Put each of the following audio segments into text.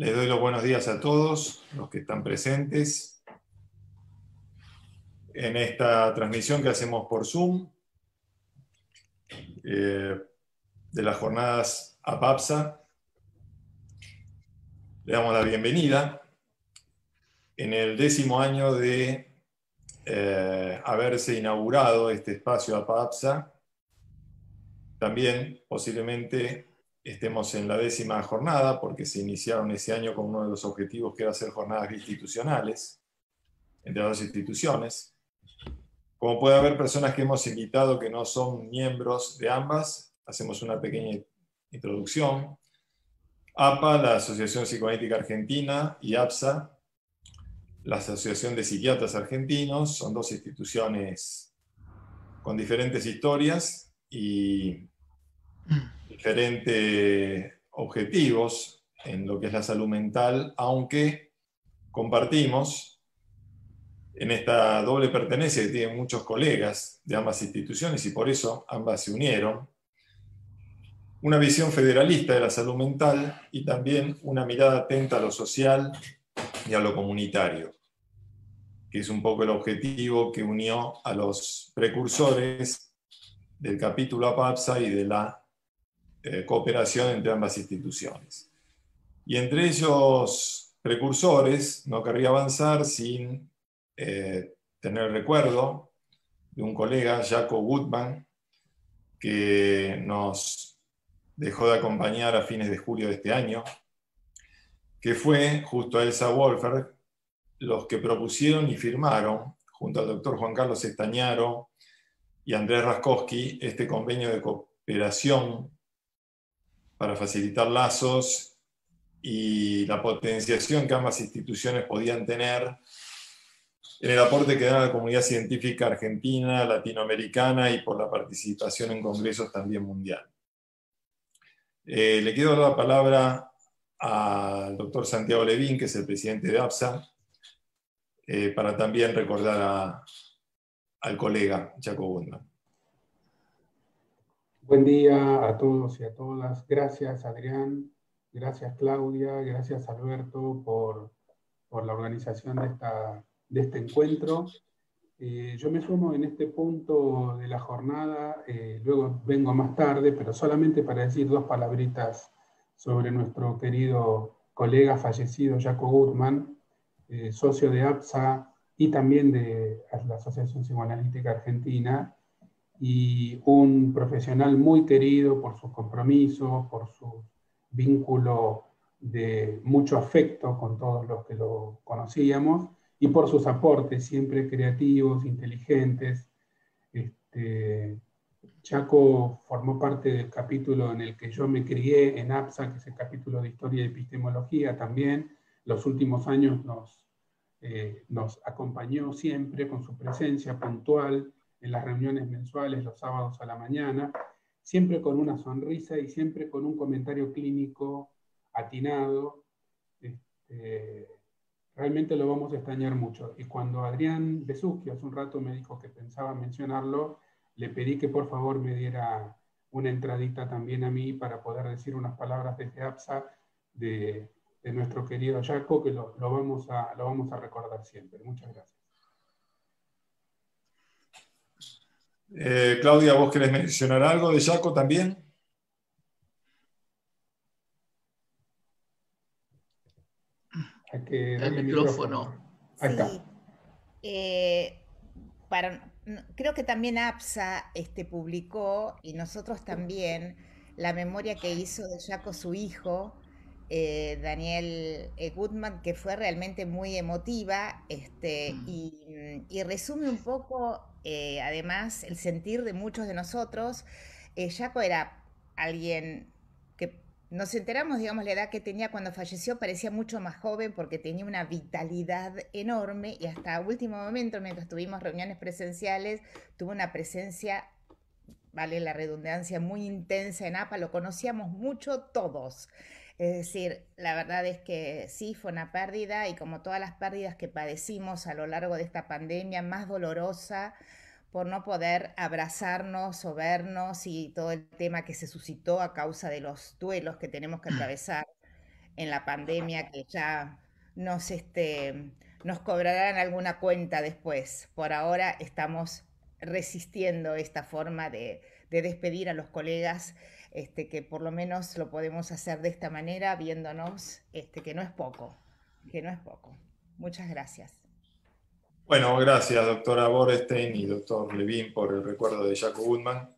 Les doy los buenos días a todos los que están presentes en esta transmisión que hacemos por Zoom de las jornadas APAPSA. Le damos la bienvenida en el 10º año de haberse inaugurado este espacio APAPSA. También posiblemente estemos en la 10ª jornada, porque se iniciaron ese año con uno de los objetivos que era hacer jornadas institucionales entre las dos instituciones. Como puede haber personas que hemos invitado que no son miembros de ambas, hacemos una pequeña introducción. APA, la Asociación Psicoanalítica Argentina, y APSA, la Asociación de Psiquiatras Argentinos, son dos instituciones con diferentes historias y diferentes objetivos en lo que es la salud mental, aunque compartimos en esta doble pertenencia que tienen muchos colegas de ambas instituciones y por eso ambas se unieron, una visión federalista de la salud mental y también una mirada atenta a lo social y a lo comunitario, que es un poco el objetivo que unió a los precursores del capítulo APAPSA y de la cooperación entre ambas instituciones. Y entre ellos precursores no querría avanzar sin tener el recuerdo de un colega, Jaco Gutmann, que nos dejó de acompañar a fines de julio de este año, que fue, justo a Elsa Wolfer, los que propusieron y firmaron, junto al doctor Juan Carlos Estañaro y Andrés Raskowski, este convenio de cooperación para facilitar lazos y la potenciación que ambas instituciones podían tener en el aporte que da la comunidad científica argentina, latinoamericana y por la participación en congresos también mundial. Le quiero dar la palabra al doctor Santiago Levín, que es el presidente de APSA, para también recordar al colega Jaco Gutmann. Buen día a todos y a todas. Gracias, Adrián. Gracias, Claudia. Gracias, Alberto, por la organización de este encuentro. Yo me sumo en este punto de la jornada, luego vengo más tarde, pero solamente para decir dos palabritas sobre nuestro querido colega fallecido, Jaco Gutmann, socio de APSA y también de la Asociación Psicoanalítica Argentina, y un profesional muy querido por sus compromisos, por su vínculo de mucho afecto con todos los que lo conocíamos, y por sus aportes siempre creativos, inteligentes. Jaco formó parte del capítulo en el que yo me crié en APSA, que es el capítulo de Historia y Epistemología también. Los últimos años nos acompañó siempre con su presencia puntual en las reuniones mensuales los sábados a la mañana, siempre con una sonrisa y siempre con un comentario clínico atinado. Realmente lo vamos a extrañar mucho. Y cuando Adrián Besucchi hace un rato me dijo que pensaba mencionarlo, le pedí que por favor me diera una entradita también a mí para poder decir unas palabras desde APSA de nuestro querido Jaco, que lo vamos a recordar siempre. Muchas gracias. Claudia, ¿vos querés mencionar algo de Jaco también? Hay que darle el micrófono. Ahí está. Sí. Creo que también APSA publicó, y nosotros también, la memoria que hizo de Jaco, su hijo, Daniel Gutmann, que fue realmente muy emotiva, y resume un poco, además, el sentir de muchos de nosotros. Jaco era alguien que nos enteramos, digamos, la edad que tenía cuando falleció, parecía mucho más joven porque tenía una vitalidad enorme y hasta último momento, mientras tuvimos reuniones presenciales, tuvo una presencia, vale la redundancia, muy intensa en APA, lo conocíamos mucho todos. Es decir, la verdad es que sí, fue una pérdida, y como todas las pérdidas que padecimos a lo largo de esta pandemia, más dolorosa por no poder abrazarnos o vernos, y todo el tema que se suscitó a causa de los duelos que tenemos que atravesar en la pandemia, que ya nos cobrarán alguna cuenta después. Por ahora estamos resistiendo esta forma de despedir a los colegas, que por lo menos lo podemos hacer de esta manera, viéndonos, que no es poco, que no es poco. Muchas gracias. Bueno, gracias, doctora Borestein y doctor Levin, por el recuerdo de Jacob Goodman.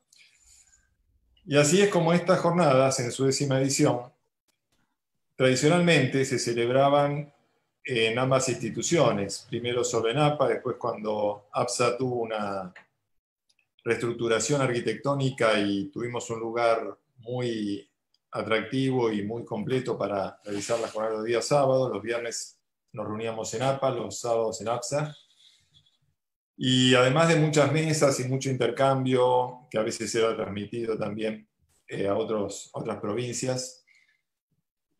Y así es como estas jornadas, en su 10ª edición, tradicionalmente se celebraban en ambas instituciones, primero sobre APA, después cuando APSA tuvo una reestructuración arquitectónica y tuvimos un lugar muy atractivo y muy completo para realizar las jornadas los días sábados. Los viernes nos reuníamos en APA, los sábados en APSA. Y además de muchas mesas y mucho intercambio, que a veces era transmitido también a otras provincias,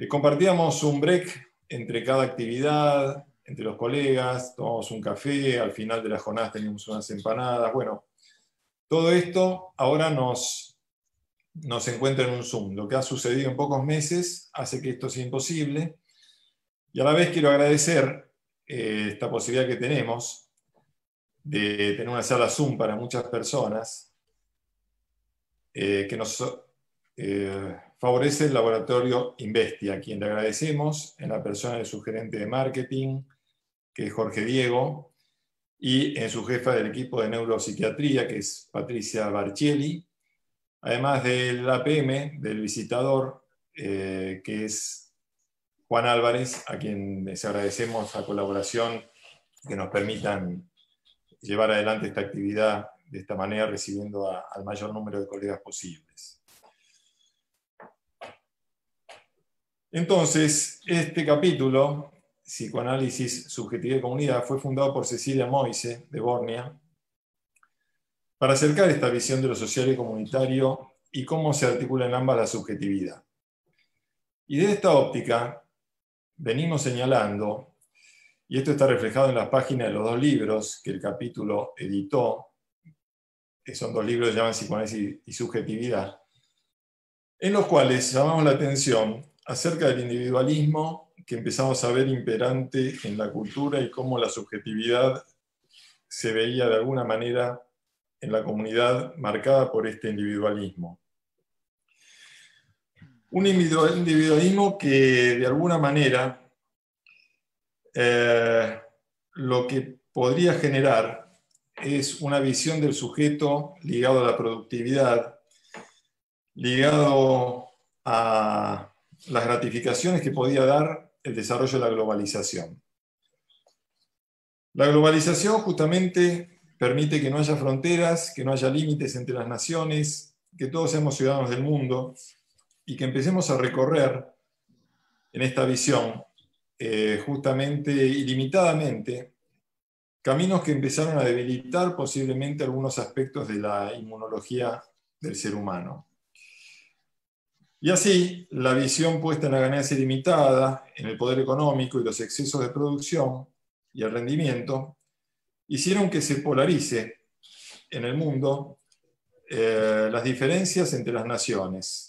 compartíamos un break entre cada actividad, entre los colegas, tomábamos un café, al final de las jornadas teníamos unas empanadas. Bueno, todo esto ahora nos encuentra en un Zoom. Lo que ha sucedido en pocos meses hace que esto sea imposible. Y a la vez quiero agradecer esta posibilidad que tenemos de tener una sala Zoom para muchas personas, que nos favorece el laboratorio Investia, a quien le agradecemos en la persona de su gerente de marketing, que es Jorge Diego, y en su jefa del equipo de neuropsiquiatría, que es Patricia Barchielli, además del APM, del visitador, que es Juan Álvarez, a quien les agradecemos la colaboración, que nos permitan llevar adelante esta actividad de esta manera, recibiendo al mayor número de colegas posibles. Entonces, este capítulo, Psicoanálisis, Subjetividad y Comunidad, fue fundado por Cecilia Moise, de Bornea, para acercar esta visión de lo social y comunitario y cómo se articula en ambas la subjetividad. Y de esta óptica venimos señalando, y esto está reflejado en las páginas de los 2 libros que el capítulo editó, que son 2 libros que se llaman Psicoanálisis y Subjetividad, en los cuales llamamos la atención acerca del individualismo que empezamos a ver imperante en la cultura y cómo la subjetividad se veía de alguna manera en la comunidad marcada por este individualismo. Un individualismo que de alguna manera lo que podría generar es una visión del sujeto ligado a la productividad, ligado a las gratificaciones que podía dar el desarrollo de la globalización. La globalización justamente permite que no haya fronteras, que no haya límites entre las naciones, que todos seamos ciudadanos del mundo y que empecemos a recorrer en esta visión justamente ilimitadamente caminos que empezaron a debilitar posiblemente algunos aspectos de la inmunología del ser humano. Y así, la visión puesta en la ganancia ilimitada, en el poder económico y los excesos de producción y el rendimiento, hicieron que se polarice en el mundo las diferencias entre las naciones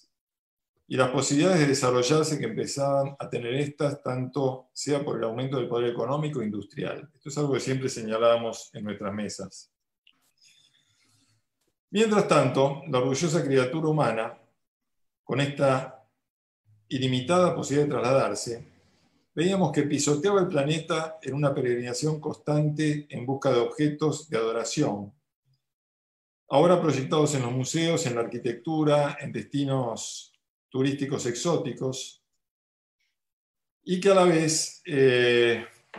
y las posibilidades de desarrollarse que empezaban a tener estas, tanto sea por el aumento del poder económico e industrial. Esto es algo que siempre señalábamos en nuestras mesas. Mientras tanto, la orgullosa criatura humana, con esta ilimitada posibilidad de trasladarse, veíamos que pisoteaba el planeta en una peregrinación constante en busca de objetos de adoración, ahora proyectados en los museos, en la arquitectura, en destinos turísticos exóticos, y que a la vez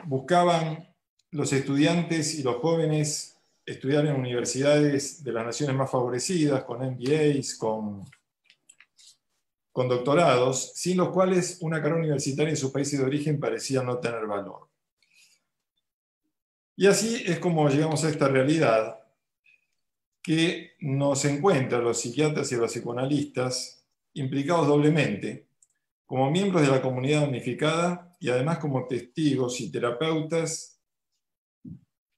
buscaban los estudiantes y los jóvenes estudiar en universidades de las naciones más favorecidas, con MBAs, con doctorados, sin los cuales una carrera universitaria en sus países de origen parecía no tener valor. Y así es como llegamos a esta realidad que nos encuentra los psiquiatras y los psicoanalistas implicados doblemente, como miembros de la comunidad unificada y además como testigos y terapeutas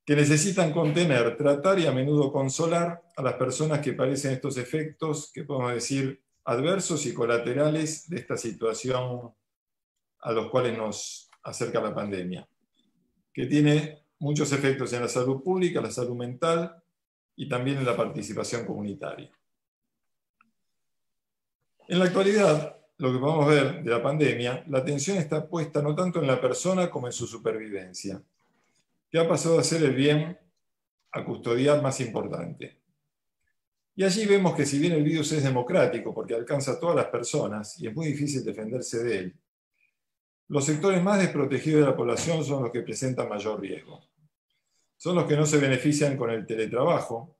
que necesitan contener, tratar y a menudo consolar a las personas que padecen estos efectos, que podemos decir, adversos y colaterales de esta situación a los cuales nos acerca la pandemia, que tiene muchos efectos en la salud pública, la salud mental y también en la participación comunitaria. En la actualidad, lo que podemos ver de la pandemia, la atención está puesta no tanto en la persona como en su supervivencia, que ha pasado a ser el bien a custodiar más importante. Y allí vemos que si bien el virus es democrático porque alcanza a todas las personas y es muy difícil defenderse de él, los sectores más desprotegidos de la población son los que presentan mayor riesgo. Son los que no se benefician con el teletrabajo,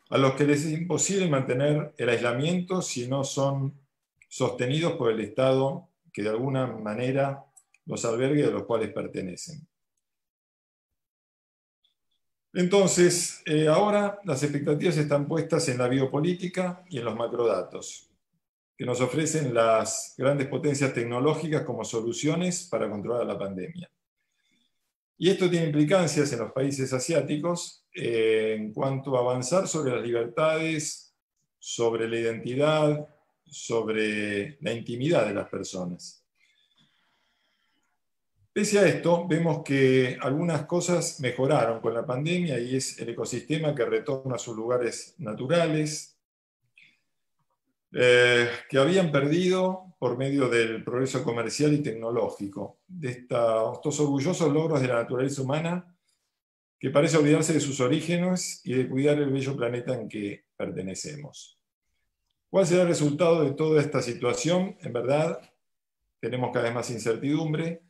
a los que les es imposible mantener el aislamiento si no son sostenidos por el Estado que de alguna manera los albergue a los cuales pertenecen. Entonces, ahora las expectativas están puestas en la biopolítica y en los macrodatos, que nos ofrecen las grandes potencias tecnológicas como soluciones para controlar la pandemia. Y esto tiene implicancias en los países asiáticos en cuanto a avanzar sobre las libertades, sobre la identidad, sobre la intimidad de las personas. Pese a esto, vemos que algunas cosas mejoraron con la pandemia y es el ecosistema que retorna a sus lugares naturales, que habían perdido por medio del progreso comercial y tecnológico, de estos orgullosos logros de la naturaleza humana que parece olvidarse de sus orígenes y de cuidar el bello planeta en que pertenecemos. ¿Cuál será el resultado de toda esta situación? En verdad, tenemos cada vez más incertidumbre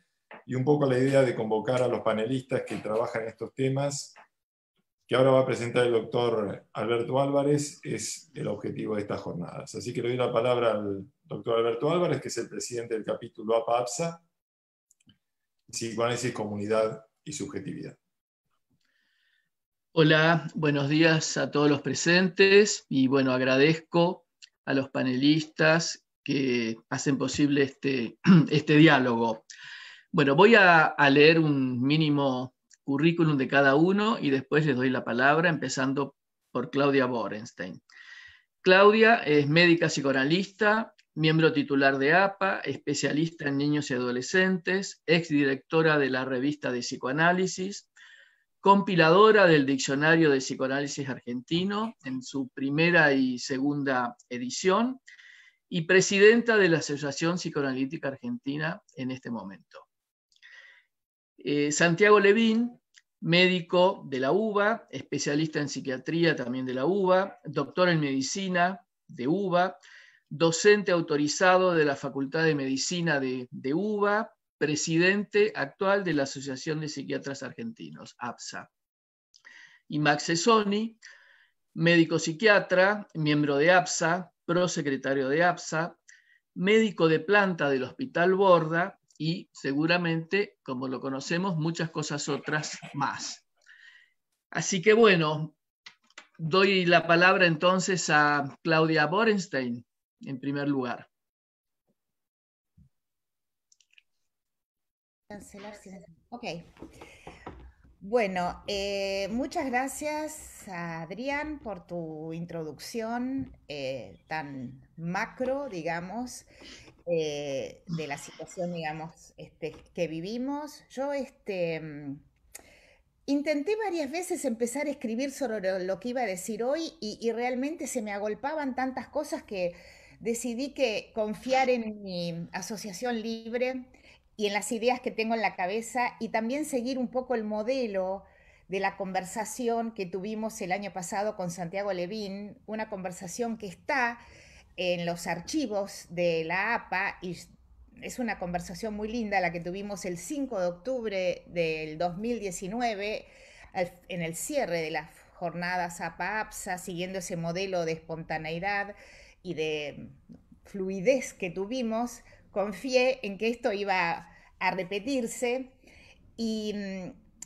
y un poco la idea de convocar a los panelistas que trabajan en estos temas, que ahora va a presentar el doctor Alberto Álvarez, es el objetivo de estas jornadas. Así que le doy la palabra al doctor Alberto Álvarez, que es el presidente del capítulo APA-APSA, Psicoanálisis, Comunidad y Subjetividad. Hola, buenos días a todos los presentes y bueno, agradezco a los panelistas que hacen posible este diálogo. Bueno, voy a leer un mínimo currículum de cada uno y después les doy la palabra, empezando por Claudia Borenstein. Claudia es médica psicoanalista, miembro titular de APA, especialista en niños y adolescentes, exdirectora de la revista de psicoanálisis, compiladora del Diccionario de Psicoanálisis Argentino en su primera y segunda edición y presidenta de la Asociación Psicoanalítica Argentina en este momento. Santiago Levín, médico de la UBA, especialista en psiquiatría también de la UBA, doctor en medicina de UBA, docente autorizado de la Facultad de Medicina de UBA, presidente actual de la Asociación de Psiquiatras Argentinos, APSA. Y Max Cesoni, médico psiquiatra, miembro de APSA, prosecretario de APSA, médico de planta del Hospital Borda y seguramente, como lo conocemos, muchas cosas otras más. Así que bueno, doy la palabra entonces a Claudia Borenstein, en primer lugar. Cancelar. Ok. Bueno, muchas gracias a Adrián por tu introducción tan macro, digamos, de la situación, digamos, que vivimos. Yo intenté varias veces empezar a escribir sobre lo que iba a decir hoy y realmente se me agolpaban tantas cosas que decidí que confiar en mi asociación libre y en las ideas que tengo en la cabeza y también seguir un poco el modelo de la conversación que tuvimos el año pasado con Santiago Levín, una conversación que está en los archivos de la APA y es una conversación muy linda la que tuvimos el 5 de octubre del 2019 en el cierre de las jornadas APA-APSA, siguiendo ese modelo de espontaneidad y de fluidez que tuvimos. Confié en que esto iba a repetirse y,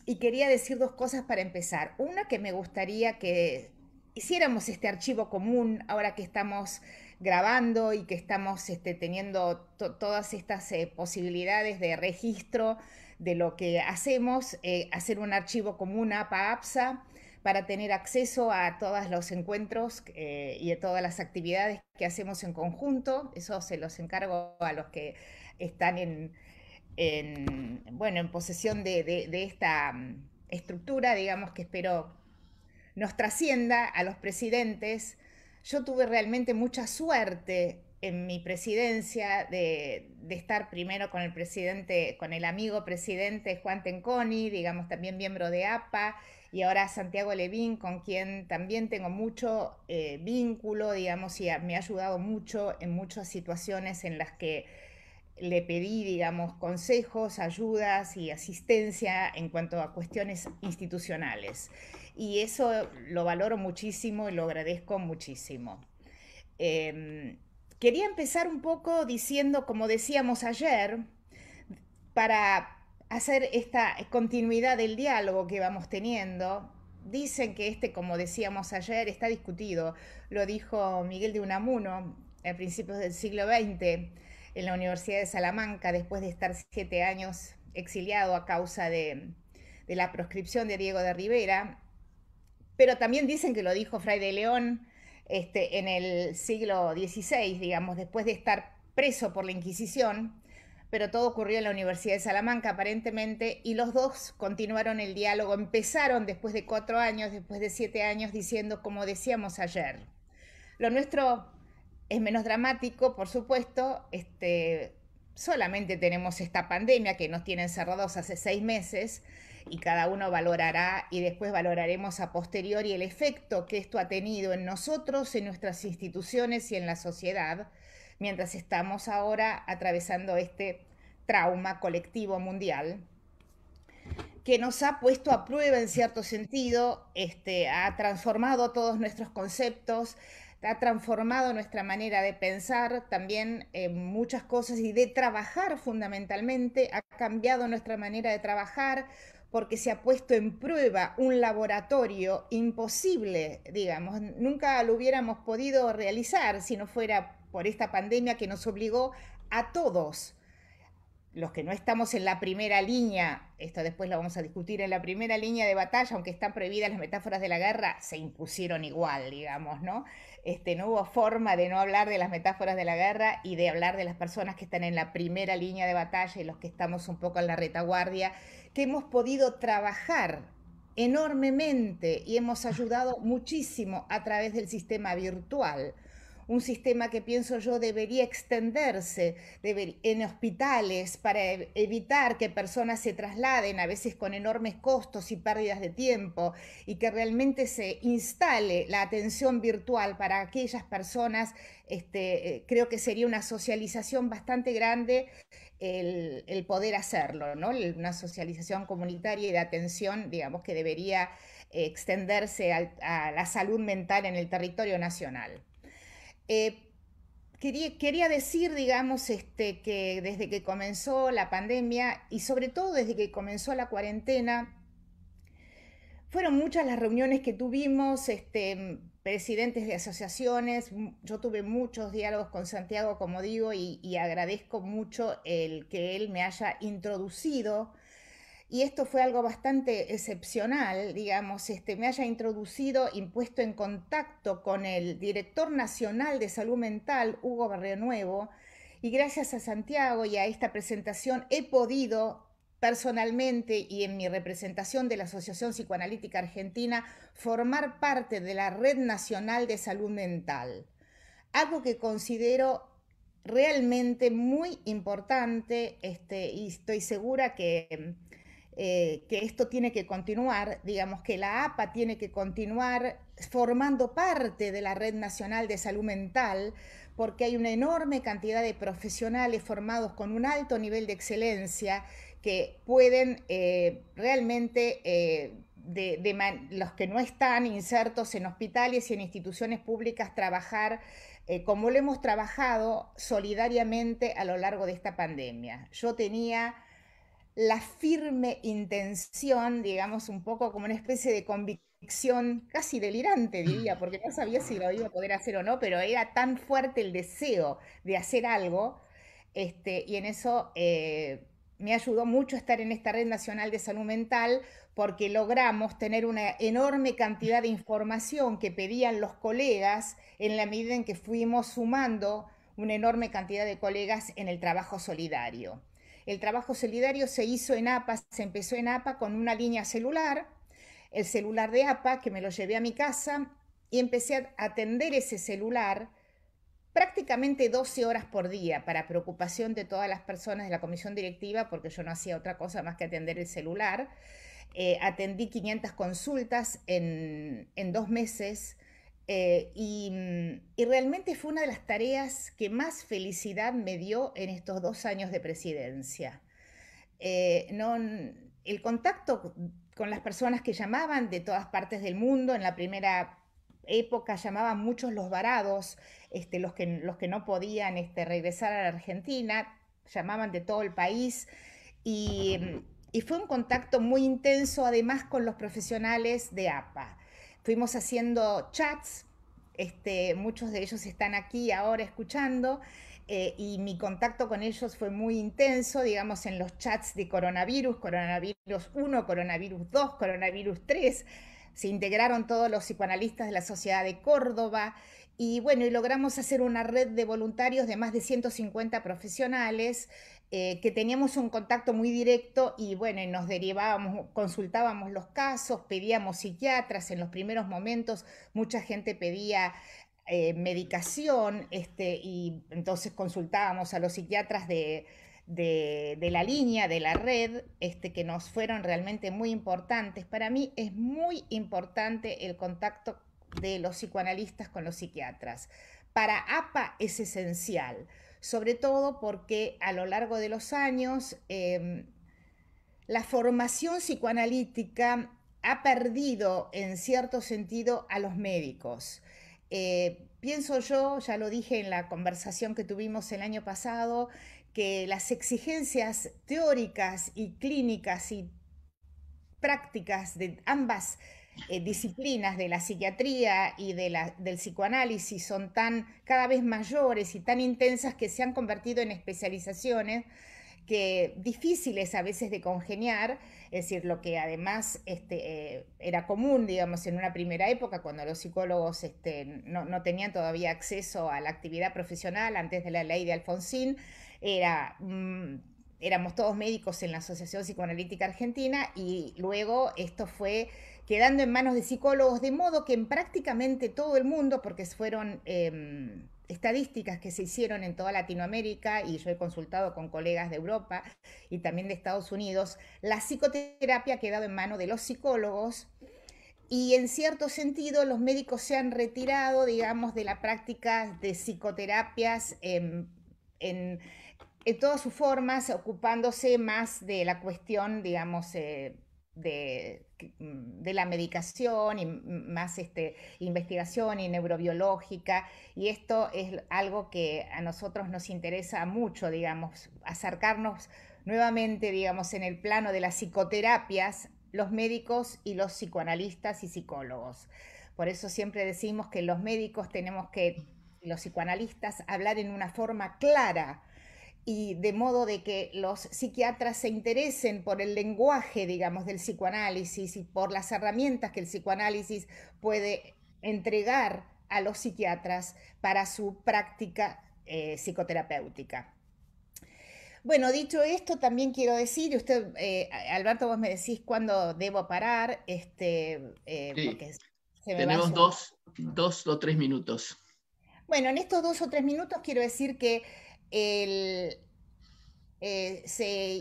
y quería decir dos cosas para empezar. Una, que me gustaría que hiciéramos este archivo común ahora que estamos grabando y que estamos teniendo todas estas posibilidades de registro de lo que hacemos, hacer un archivo común APA-APSA para tener acceso a todos los encuentros y a todas las actividades que hacemos en conjunto. Eso se los encargo a los que están bueno, en posesión de esta estructura, digamos, que espero nos trascienda a los presidentes. Yo tuve realmente mucha suerte en mi presidencia de estar primero con el presidente, con el amigo presidente Juan Tenconi, digamos, también miembro de APA, y ahora Santiago Levín, con quien también tengo mucho vínculo, digamos, y me ha ayudado mucho en muchas situaciones en las que le pedí, digamos, consejos, ayudas y asistencia en cuanto a cuestiones institucionales. Y eso lo valoro muchísimo y lo agradezco muchísimo. Eh, Quería empezar un poco diciendo, como decíamos ayer, para hacer esta continuidad del diálogo que vamos teniendo. Dicen que como decíamos ayer, está discutido. Lo dijo Miguel de Unamuno a principios del siglo XX en la Universidad de Salamanca, después de estar 7 años exiliado a causa de la proscripción de Diego de Rivera. Pero también dicen que lo dijo Fray de León en el siglo XVI, digamos, después de estar preso por la Inquisición, pero todo ocurrió en la Universidad de Salamanca aparentemente, y los dos continuaron el diálogo, empezaron después de 4 años, después de 7 años, diciendo, como decíamos ayer, lo nuestro es menos dramático, por supuesto, solamente tenemos esta pandemia que nos tiene encerrados hace 6 meses, y cada uno valorará y después valoraremos a posteriori el efecto que esto ha tenido en nosotros, en nuestras instituciones y en la sociedad, mientras estamos ahora atravesando este trauma colectivo mundial que nos ha puesto a prueba en cierto sentido, ha transformado todos nuestros conceptos, ha transformado nuestra manera de pensar también en muchas cosas y de trabajar fundamentalmente, ha cambiado nuestra manera de trabajar porque se ha puesto en prueba un laboratorio imposible, digamos, nunca lo hubiéramos podido realizar si no fuera por esta pandemia que nos obligó a todos los que no estamos en la primera línea, esto después lo vamos a discutir, en la primera línea de batalla, aunque están prohibidas las metáforas de la guerra, se impusieron igual, digamos, ¿no? No hubo forma de no hablar de las metáforas de la guerra y de hablar de las personas que están en la primera línea de batalla y los que estamos un poco en la retaguardia, que hemos podido trabajar enormemente y hemos ayudado muchísimo a través del sistema virtual, un sistema que pienso yo debería extenderse en hospitales para evitar que personas se trasladen, a veces con enormes costos y pérdidas de tiempo, y que realmente se instale la atención virtual para aquellas personas. Creo que sería una socialización bastante grande el poder hacerlo, ¿no? Una socialización comunitaria y de atención, digamos, que debería extenderse a la salud mental en el territorio nacional. Eh, quería decir, digamos, que desde que comenzó la pandemia y sobre todo desde que comenzó la cuarentena, fueron muchas las reuniones que tuvimos, presidentes de asociaciones. Yo tuve muchos diálogos con Santiago, como digo, y agradezco mucho el que él me haya introducido, y esto fue algo bastante excepcional, digamos, me haya introducido, impuesto en contacto con el director nacional de salud mental, Hugo Barrionuevo, y gracias a Santiago y a esta presentación he podido personalmente y en mi representación de la Asociación Psicoanalítica Argentina formar parte de la Red Nacional de Salud Mental, algo que considero realmente muy importante, y estoy segura que esto tiene que continuar, digamos que la APA tiene que continuar formando parte de la Red Nacional de Salud Mental, porque hay una enorme cantidad de profesionales formados con un alto nivel de excelencia que pueden realmente, los que no están insertos en hospitales y en instituciones públicas, trabajar como lo hemos trabajado solidariamente a lo largo de esta pandemia. Yo tenía la firme intención, digamos, un poco como una especie de convicción casi delirante, diría, porque no sabía si lo iba a poder hacer o no, pero era tan fuerte el deseo de hacer algo, y en eso me ayudó mucho estar en esta Red Nacional de Salud Mental, porque logramos tener una enorme cantidad de información que pedían los colegas en la medida en que fuimos sumando una enorme cantidad de colegas en el trabajo solidario. el trabajo solidario se hizo en APA, se empezó en APA con una línea celular, el celular de APA, que me lo llevé a mi casa y empecé a atender ese celular prácticamente 12 horas por día para preocupación de todas las personas de la comisión directiva, porque yo no hacía otra cosa más que atender el celular. Atendí 500 consultas en 2 meses. Y realmente fue una de las tareas que más felicidad me dio en estos 2 años de presidencia. No, el contacto con las personas que llamaban de todas partes del mundo, en la primera época llamaban muchos los varados, los que no podían regresar a la Argentina, llamaban de todo el país y, y fue un contacto muy intenso además con los profesionales de APA. Fuimos haciendo chats, muchos de ellos están aquí ahora escuchando, y mi contacto con ellos fue muy intenso, digamos, en los chats de coronavirus, coronavirus 1, coronavirus 2, coronavirus 3. Se integraron todos los psicoanalistas de la Sociedad de Córdoba y bueno, y logramos hacer una red de voluntarios de más de 150 profesionales, que teníamos un contacto muy directo y bueno, y nos derivábamos, consultábamos los casos, pedíamos psiquiatras en los primeros momentos, mucha gente pedía medicación, y entonces consultábamos a los psiquiatras de la línea, de la red, que nos fueron realmente muy importantes. Para mí es muy importante el contacto de los psicoanalistas con los psiquiatras. Para APA es esencial, sobre todo porque a lo largo de los años la formación psicoanalítica ha perdido en cierto sentido a los médicos. Pienso yo, ya lo dije en la conversación que tuvimos el año pasado, que las exigencias teóricas y clínicas y prácticas de ambas disciplinas, de la psiquiatría y del psicoanálisis, son cada vez mayores y tan intensas que se han convertido en especializaciones que difíciles a veces de congeniar, es decir, lo que además era común, digamos, en una primera época, cuando los psicólogos no tenían todavía acceso a la actividad profesional antes de la ley de Alfonsín, éramos todos médicos en la Asociación Psicoanalítica Argentina y luego esto fue quedando en manos de psicólogos, de modo que en prácticamente todo el mundo, porque fueron estadísticas que se hicieron en toda Latinoamérica y yo he consultado con colegas de Europa y también de Estados Unidos, la psicoterapia ha quedado en manos de los psicólogos y en cierto sentido los médicos se han retirado, digamos, de la práctica de psicoterapias en todas sus formas, ocupándose más de la cuestión, digamos, de la medicación y más investigación y neurobiológica, y esto es algo que a nosotros nos interesa mucho, digamos, acercarnos nuevamente, digamos, en el plano de las psicoterapias, los médicos y los psicoanalistas y psicólogos. Por eso siempre decimos que los médicos tenemos que, los psicoanalistas, hablar en una forma clara, y de modo de que los psiquiatras se interesen por el lenguaje, digamos, del psicoanálisis y por las herramientas que el psicoanálisis puede entregar a los psiquiatras para su práctica psicoterapéutica. Bueno, dicho esto, también quiero decir, usted, Alberto, vos me decís cuándo debo parar, porque se me va tenemos su... dos o 3 minutos. Bueno, en estos 2 o 3 minutos quiero decir que se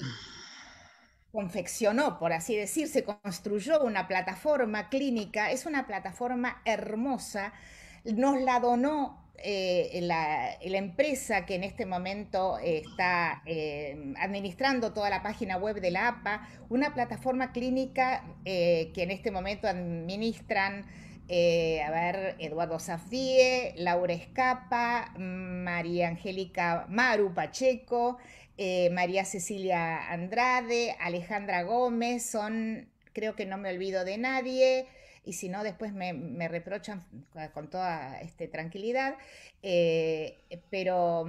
confeccionó, por así decir, se construyó una plataforma clínica, es una plataforma hermosa, nos la donó la empresa que en este momento está administrando toda la página web de la APA, una plataforma clínica que en este momento administran Eduardo Safdie, Laura Escapa, María Angélica Maru Pacheco, María Cecilia Andrade, Alejandra Gómez, creo que no me olvido de nadie, y si no después me reprochan con toda tranquilidad, pero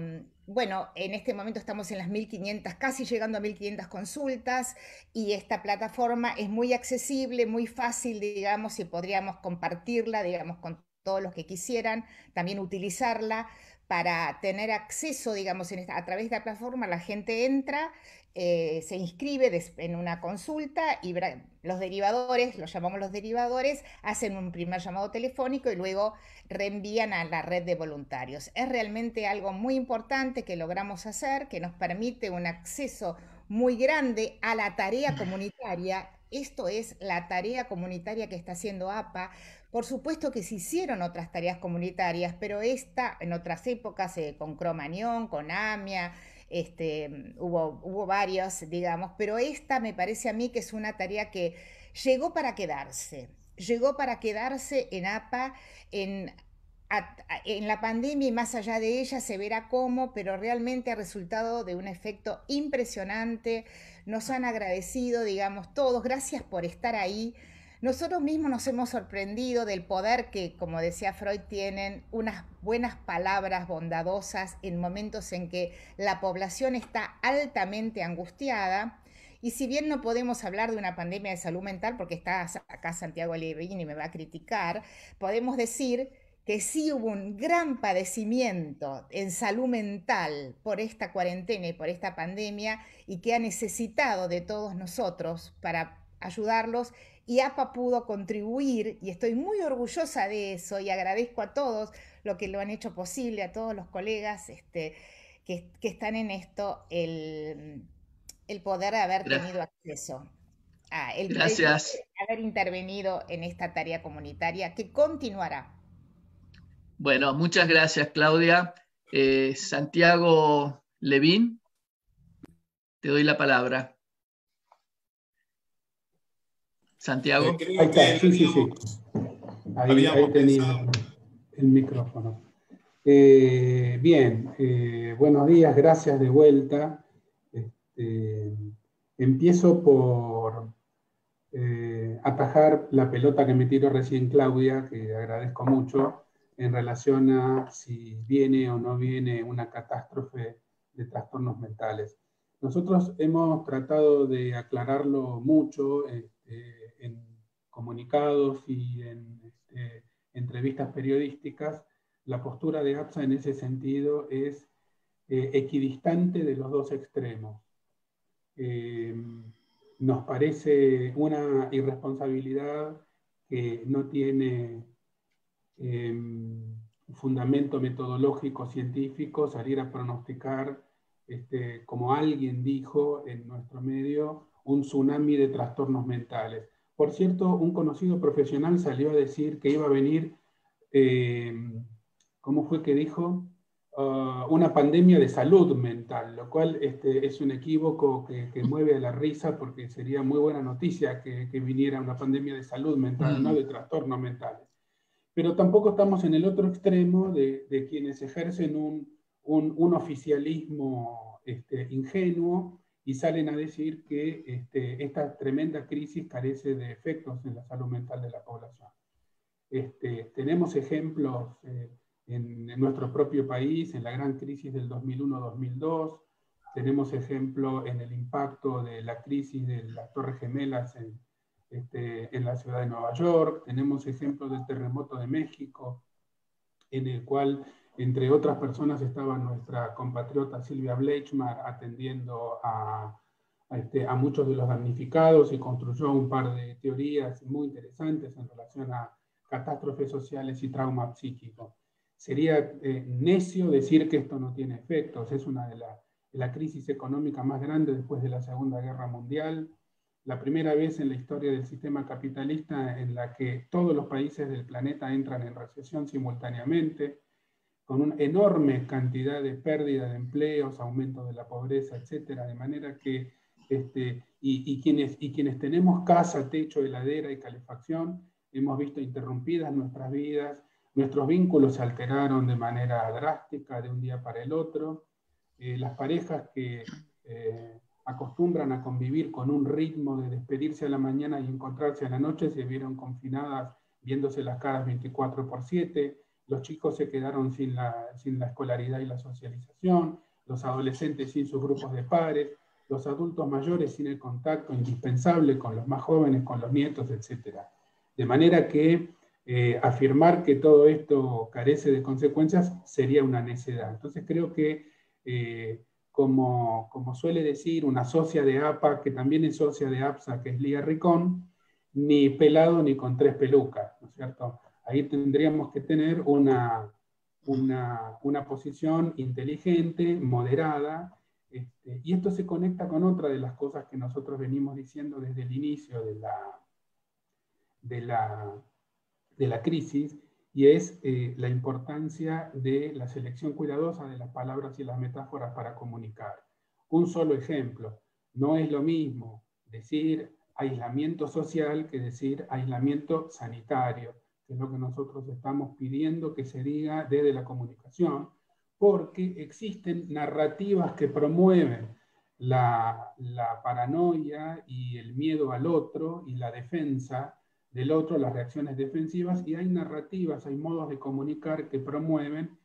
bueno, en este momento estamos en las 1500, casi llegando a 1500 consultas, y esta plataforma es muy accesible, muy fácil, digamos, y podríamos compartirla, digamos, con todos los que quisieran también utilizarla para tener acceso, digamos, a través de la plataforma. La gente entra, se inscribe en una consulta y los derivadores, los llamamos los derivadores, hacen un primer llamado telefónico y luego reenvían a la red de voluntarios. Es realmente algo muy importante que logramos hacer, que nos permite un acceso muy grande a la tarea comunitaria. Esto es la tarea comunitaria que está haciendo APA. Por supuesto que se hicieron otras tareas comunitarias, pero esta en otras épocas, con Cromañón, con AMIA, hubo varios, digamos, pero esta me parece a mí que es una tarea que llegó para quedarse en APA, en la pandemia y más allá de ella se verá cómo, pero realmente ha resultado de un efecto impresionante. Nos han agradecido, digamos, todos, gracias por estar ahí. Nosotros mismos nos hemos sorprendido del poder que, como decía Freud, tienen unas buenas palabras bondadosas en momentos en que la población está altamente angustiada. Y si bien no podemos hablar de una pandemia de salud mental, porque está acá Santiago Levín y me va a criticar, podemos decir que sí hubo un gran padecimiento en salud mental por esta cuarentena y por esta pandemia y que ha necesitado de todos nosotros para ayudarlos, y APA pudo contribuir y estoy muy orgullosa de eso y agradezco a todos lo que lo han hecho posible, a todos los colegas que están en esto, el poder haber tenido acceso, el haber intervenido en esta tarea comunitaria que continuará. Bueno, muchas gracias, Claudia. Santiago Levín, te doy la palabra. Santiago. Ahí está, sí. Ahí tenía el micrófono. Bien, buenos días, gracias de vuelta. Empiezo por atajar la pelota que me tiró recién Claudia, que agradezco mucho, en relación a si viene o no viene una catástrofe de trastornos mentales. Nosotros hemos tratado de aclararlo mucho en comunicados y en entrevistas periodísticas. La postura de APSA en ese sentido es equidistante de los dos extremos. Nos parece una irresponsabilidad que no tiene fundamento metodológico científico salir a pronosticar, como alguien dijo en nuestro medio, un tsunami de trastornos mentales. Por cierto, un conocido profesional salió a decir que iba a venir, ¿cómo fue que dijo? Una pandemia de salud mental, lo cual es un equívoco que mueve a la risa, porque sería muy buena noticia que viniera una pandemia de salud mental, no de trastornos mentales. Pero tampoco estamos en el otro extremo de quienes ejercen un oficialismo ingenuo y salen a decir que esta tremenda crisis carece de efectos en la salud mental de la población. Tenemos ejemplos en nuestro propio país, en la gran crisis del 2001-2002, tenemos ejemplo en el impacto de la crisis de las Torres Gemelas en la ciudad de Nueva York, tenemos ejemplos del terremoto de México, en el cual, entre otras personas, estaba nuestra compatriota Silvia Bleichmar atendiendo a muchos de los damnificados y construyó un par de teorías muy interesantes en relación a catástrofes sociales y trauma psíquico. Sería necio decir que esto no tiene efectos. Es una de la crisis económica más grande después de la Segunda Guerra Mundial, la primera vez en la historia del sistema capitalista en la que todos los países del planeta entran en recesión simultáneamente, con una enorme cantidad de pérdida de empleos, aumento de la pobreza, etcétera, de manera que quienes tenemos casa, techo, heladera y calefacción, hemos visto interrumpidas nuestras vidas, nuestros vínculos se alteraron de manera drástica de un día para el otro, las parejas que acostumbran a convivir con un ritmo de despedirse a la mañana y encontrarse a la noche se vieron confinadas viéndose las caras 24/7, los chicos se quedaron sin la escolaridad y la socialización, los adolescentes sin sus grupos de pares, los adultos mayores sin el contacto indispensable con los más jóvenes, con los nietos, etc. De manera que afirmar que todo esto carece de consecuencias sería una necedad. Entonces creo que, como suele decir una socia de APA, que también es socia de APSA, que es Lía Ricón, ni pelado ni con tres pelucas, ¿no es cierto? Ahí tendríamos que tener una posición inteligente, moderada, y esto se conecta con otra de las cosas que nosotros venimos diciendo desde el inicio de la crisis, y es la importancia de la selección cuidadosa de las palabras y las metáforas para comunicar. Un solo ejemplo: no es lo mismo decir aislamiento social que decir aislamiento sanitario, que es lo que nosotros estamos pidiendo que se diga desde la comunicación, porque existen narrativas que promueven la paranoia y el miedo al otro y la defensa del otro, las reacciones defensivas, y hay narrativas, hay modos de comunicar que promueven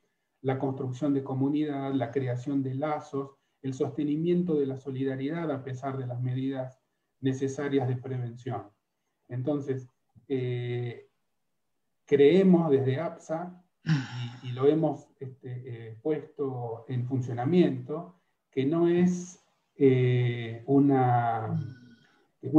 la construcción de comunidad, la creación de lazos, el sostenimiento de la solidaridad a pesar de las medidas necesarias de prevención. Entonces, creemos desde APSA, y lo hemos puesto en funcionamiento, que no es una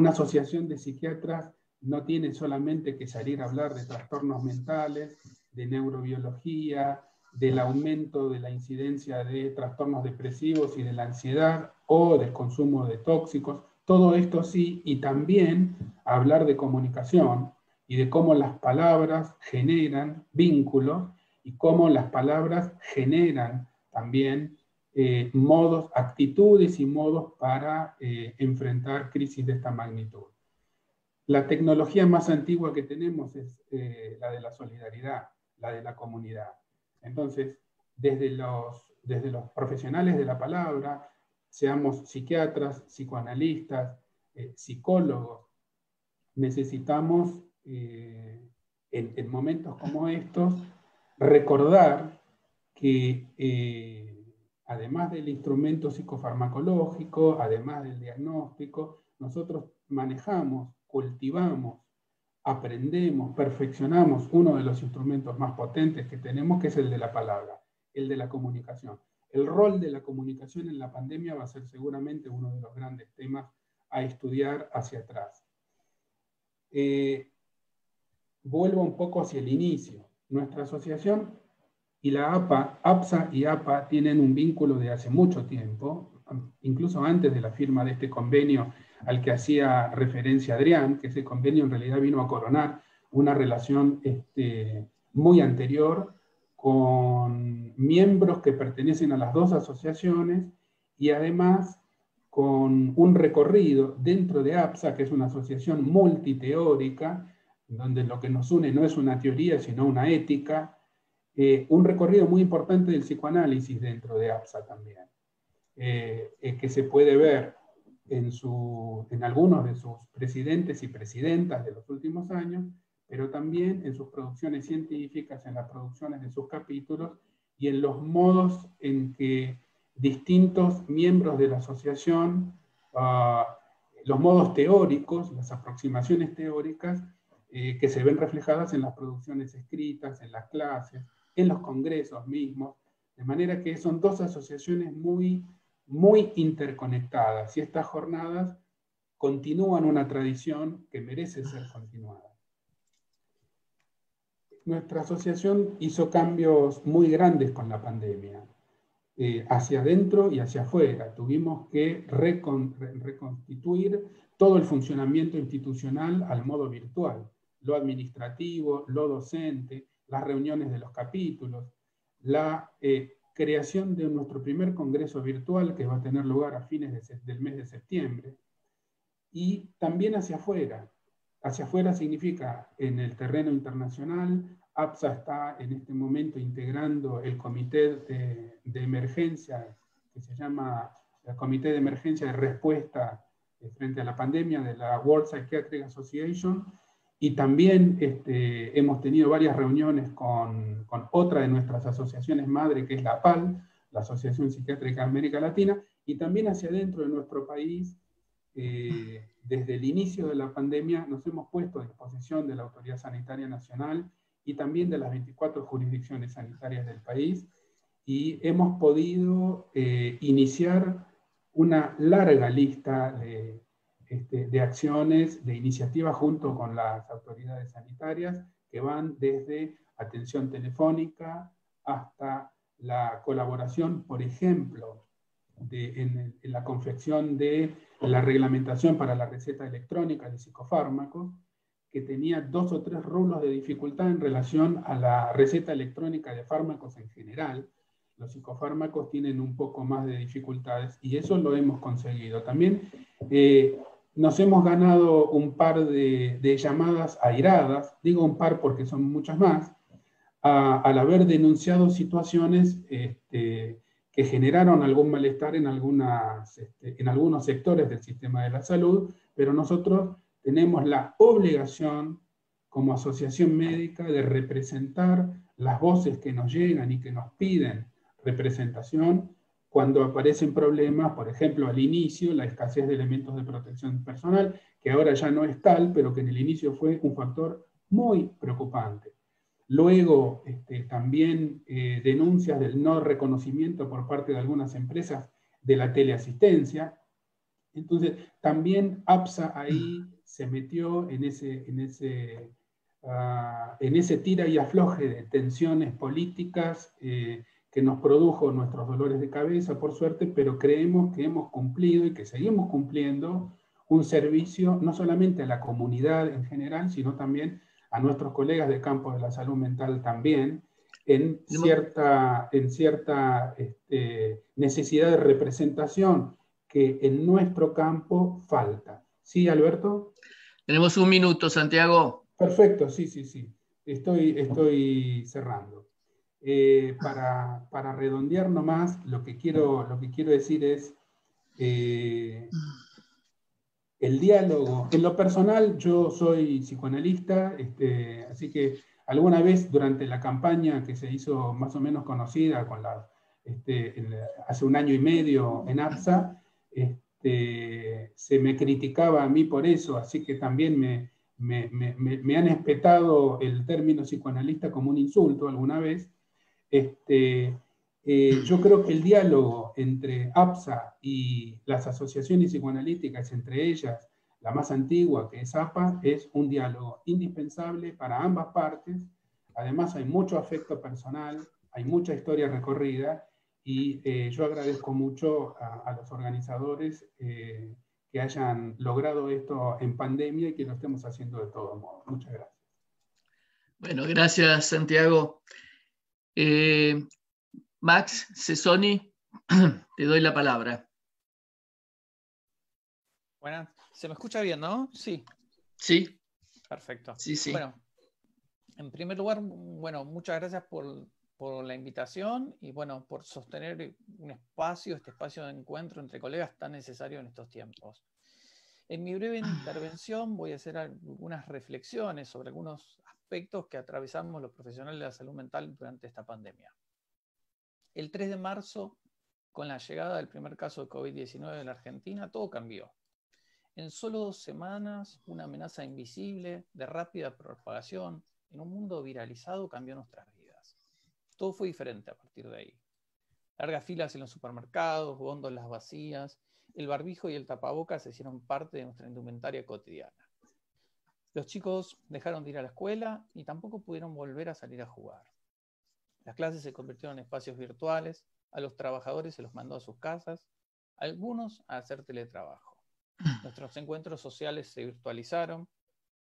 asociación de psiquiatras, no tiene solamente que salir a hablar de trastornos mentales, de neurobiología, del aumento de la incidencia de trastornos depresivos y de la ansiedad o del consumo de tóxicos. Todo esto sí, y también hablar de comunicación y de cómo las palabras generan vínculos y cómo las palabras generan también modos, actitudes y modos para enfrentar crisis de esta magnitud. La tecnología más antigua que tenemos es la de la solidaridad, la de la comunidad. Entonces, desde los profesionales de la palabra, seamos psiquiatras, psicoanalistas, psicólogos, necesitamos en momentos como estos recordar que además del instrumento psicofarmacológico, además del diagnóstico, nosotros manejamos, cultivamos, aprendemos, perfeccionamos uno de los instrumentos más potentes que tenemos, que es el de la palabra, el de la comunicación. El rol de la comunicación en la pandemia va a ser seguramente uno de los grandes temas a estudiar hacia atrás. Vuelvo un poco hacia el inicio. Nuestra asociación y la APSA y APA tienen un vínculo de hace mucho tiempo, incluso antes de la firma de este convenio al que hacía referencia Adrián, que ese convenio en realidad vino a coronar una relación muy anterior con miembros que pertenecen a las dos asociaciones, y además con un recorrido dentro de APSA, que es una asociación multiteórica, donde lo que nos une no es una teoría, sino una ética, un recorrido muy importante del psicoanálisis dentro de APSA también, que se puede ver en algunos de sus presidentes y presidentas de los últimos años, pero también en sus producciones científicas, en las producciones de sus capítulos y en los modos en que distintos miembros de la asociación, los modos teóricos, las aproximaciones teóricas, que se ven reflejadas en las producciones escritas, en las clases, en los congresos mismos, de manera que son dos asociaciones muy, muy interconectadas, y estas jornadas continúan una tradición que merece ser continuada. Nuestra asociación hizo cambios muy grandes con la pandemia, hacia adentro y hacia afuera. Tuvimos que reconstituir todo el funcionamiento institucional al modo virtual, lo administrativo, lo docente, las reuniones de los capítulos, la creación de nuestro primer congreso virtual que va a tener lugar a fines del mes de septiembre, y también hacia afuera. Hacia afuera significa en el terreno internacional. APSA está en este momento integrando el comité de emergencia, que se llama el Comité de Emergencia de Respuesta frente a la pandemia de la World Psychiatric Association, y también hemos tenido varias reuniones con otra de nuestras asociaciones madre, que es la APAL, la Asociación Psiquiátrica de América Latina, y también hacia adentro de nuestro país. Desde el inicio de la pandemia nos hemos puesto a disposición de la Autoridad Sanitaria Nacional y también de las 24 jurisdicciones sanitarias del país, y hemos podido iniciar una larga lista de acciones, de iniciativas junto con las autoridades sanitarias, que van desde atención telefónica hasta la colaboración, por ejemplo, en la confección de la reglamentación para la receta electrónica de psicofármacos, que tenía 2 o 3 rublos de dificultad en relación a la receta electrónica de fármacos en general. Los psicofármacos tienen un poco más de dificultades y eso lo hemos conseguido. También nos hemos ganado un par de llamadas airadas, digo un par porque son muchas más, al haber denunciado situaciones que generaron algún malestar en algunos sectores del sistema de la salud, pero nosotros tenemos la obligación como asociación médica de representar las voces que nos llegan y que nos piden representación cuando aparecen problemas, por ejemplo, al inicio, la escasez de elementos de protección personal, que ahora ya no es tal, pero que en el inicio fue un factor muy preocupante. Luego, también denuncias del no reconocimiento por parte de algunas empresas de la teleasistencia. Entonces, también APSA ahí se metió en ese tira y afloje de tensiones políticas que nos produjo nuestros dolores de cabeza, por suerte, pero creemos que hemos cumplido y que seguimos cumpliendo un servicio no solamente a la comunidad en general, sino también a nuestros colegas del campo de la salud mental también, en cierta necesidad de representación que en nuestro campo falta. ¿Sí, Alberto? Tenemos 1 minuto, Santiago. Perfecto, sí. Estoy cerrando. Para redondear nomás, lo que quiero decir es el diálogo. En lo personal, yo soy psicoanalista, así que alguna vez durante la campaña que se hizo más o menos conocida hace 1 año y medio en APSA, se me criticaba a mí por eso, así que también me han espetado el término psicoanalista como un insulto alguna vez. Yo creo que el diálogo entre APSA y las asociaciones psicoanalíticas, entre ellas la más antigua, que es APA, es un diálogo indispensable para ambas partes. Además, hay mucho afecto personal, hay mucha historia recorrida, y yo agradezco mucho a los organizadores que hayan logrado esto en pandemia y que lo estemos haciendo de todos modos. Muchas gracias. Bueno, gracias, Santiago. Max Cesoni, te doy la palabra. Bueno, ¿se me escucha bien, no? Sí. Sí. Perfecto. Sí. Bueno, en primer lugar, bueno, muchas gracias por la invitación y bueno, por sostener este espacio de encuentro entre colegas tan necesario en estos tiempos. En mi breve intervención voy a hacer algunas reflexiones sobre algunos aspectos que atravesamos los profesionales de la salud mental durante esta pandemia. El 3 de marzo, con la llegada del primer caso de COVID-19 en la Argentina, todo cambió. En solo 2 semanas, una amenaza invisible, de rápida propagación, en un mundo viralizado, cambió nuestras vidas. Todo fue diferente a partir de ahí. Largas filas en los supermercados, góndolas vacías, el barbijo y el tapabocas se hicieron parte de nuestra indumentaria cotidiana. Los chicos dejaron de ir a la escuela y tampoco pudieron volver a salir a jugar. Las clases se convirtieron en espacios virtuales, a los trabajadores se los mandó a sus casas, algunos a hacer teletrabajo. Nuestros encuentros sociales se virtualizaron,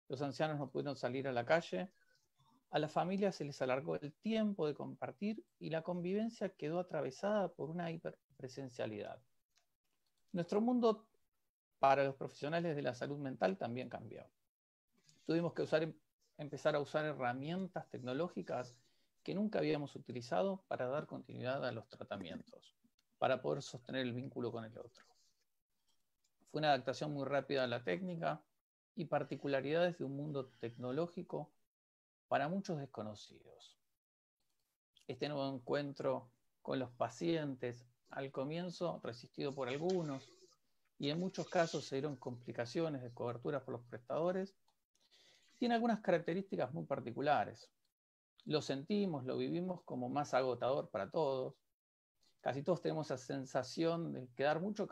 los ancianos no pudieron salir a la calle, a las familias se les alargó el tiempo de compartir y la convivencia quedó atravesada por una hiperpresencialidad. Nuestro mundo para los profesionales de la salud mental también cambió. Tuvimos que empezar a usar herramientas tecnológicas que nunca habíamos utilizado para dar continuidad a los tratamientos, para poder sostener el vínculo con el otro. Fue una adaptación muy rápida a la técnica y particularidades de un mundo tecnológico para muchos desconocidos. Este nuevo encuentro con los pacientes, al comienzo resistido por algunos, y en muchos casos se dieron complicaciones de cobertura por los prestadores, tiene algunas características muy particulares. lo sentimos, lo vivimos como más agotador para todos. Casi todos tenemos esa sensación de quedar mucho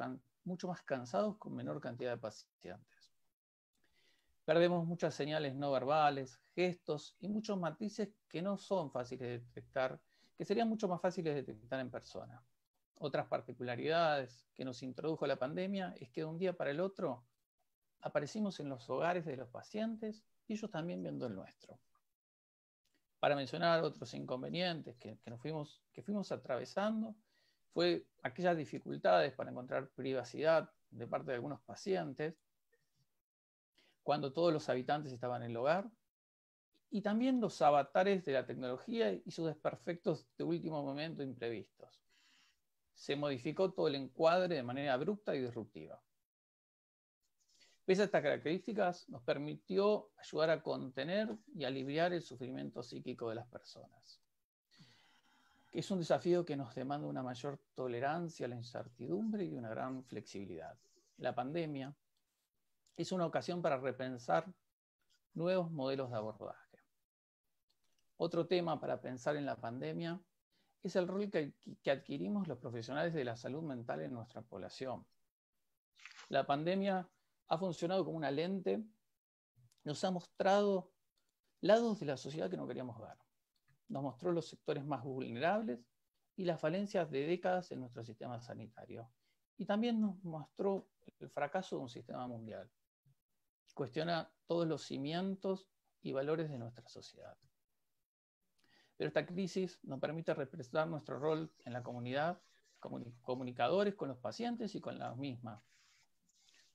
más cansados con menor cantidad de pacientes. Perdemos muchas señales no verbales, gestos y muchos matices que no son fáciles de detectar, que serían mucho más fáciles de detectar en persona. Otras particularidades que nos introdujo la pandemia es que de un día para el otro aparecimos en los hogares de los pacientes y ellos también viendo el nuestro. Para mencionar otros inconvenientes que fuimos atravesando, fue aquellas dificultades para encontrar privacidad de parte de algunos pacientes, cuando todos los habitantes estaban en el hogar, y también los avatares de la tecnología y sus desperfectos de último momento imprevistos. Se modificó todo el encuadre de manera abrupta y disruptiva. Pese a estas características, nos permitió ayudar a contener y aliviar el sufrimiento psíquico de las personas. Es un desafío que nos demanda una mayor tolerancia a la incertidumbre y una gran flexibilidad. La pandemia es una ocasión para repensar nuevos modelos de abordaje. Otro tema para pensar en la pandemia es el rol que adquirimos los profesionales de la salud mental en nuestra población. La pandemia ha funcionado como una lente, nos ha mostrado lados de la sociedad que no queríamos ver. Nos mostró los sectores más vulnerables y las falencias de décadas en nuestro sistema sanitario. Y también nos mostró el fracaso de un sistema mundial. Cuestiona todos los cimientos y valores de nuestra sociedad. Pero esta crisis nos permite representar nuestro rol en la comunidad, comunicadores con los pacientes y con la misma.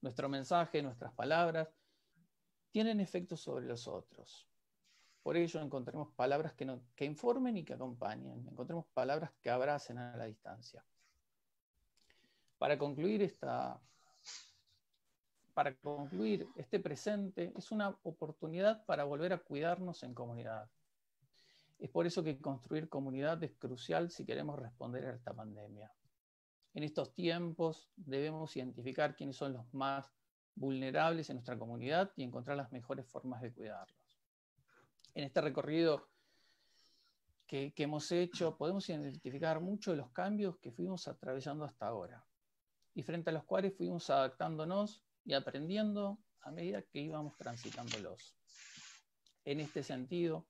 Nuestro mensaje, nuestras palabras, tienen efectos sobre los otros. Por ello encontremos palabras que informen y que acompañen. Encontremos palabras que abracen a la distancia. Para concluir este presente es una oportunidad para volver a cuidarnos en comunidad. Es por eso que construir comunidad es crucial si queremos responder a esta pandemia. En estos tiempos debemos identificar quiénes son los más vulnerables en nuestra comunidad y encontrar las mejores formas de cuidarlos. En este recorrido que hemos hecho, podemos identificar muchos de los cambios que fuimos atravesando hasta ahora y frente a los cuales fuimos adaptándonos y aprendiendo a medida que íbamos transitándolos. En este sentido,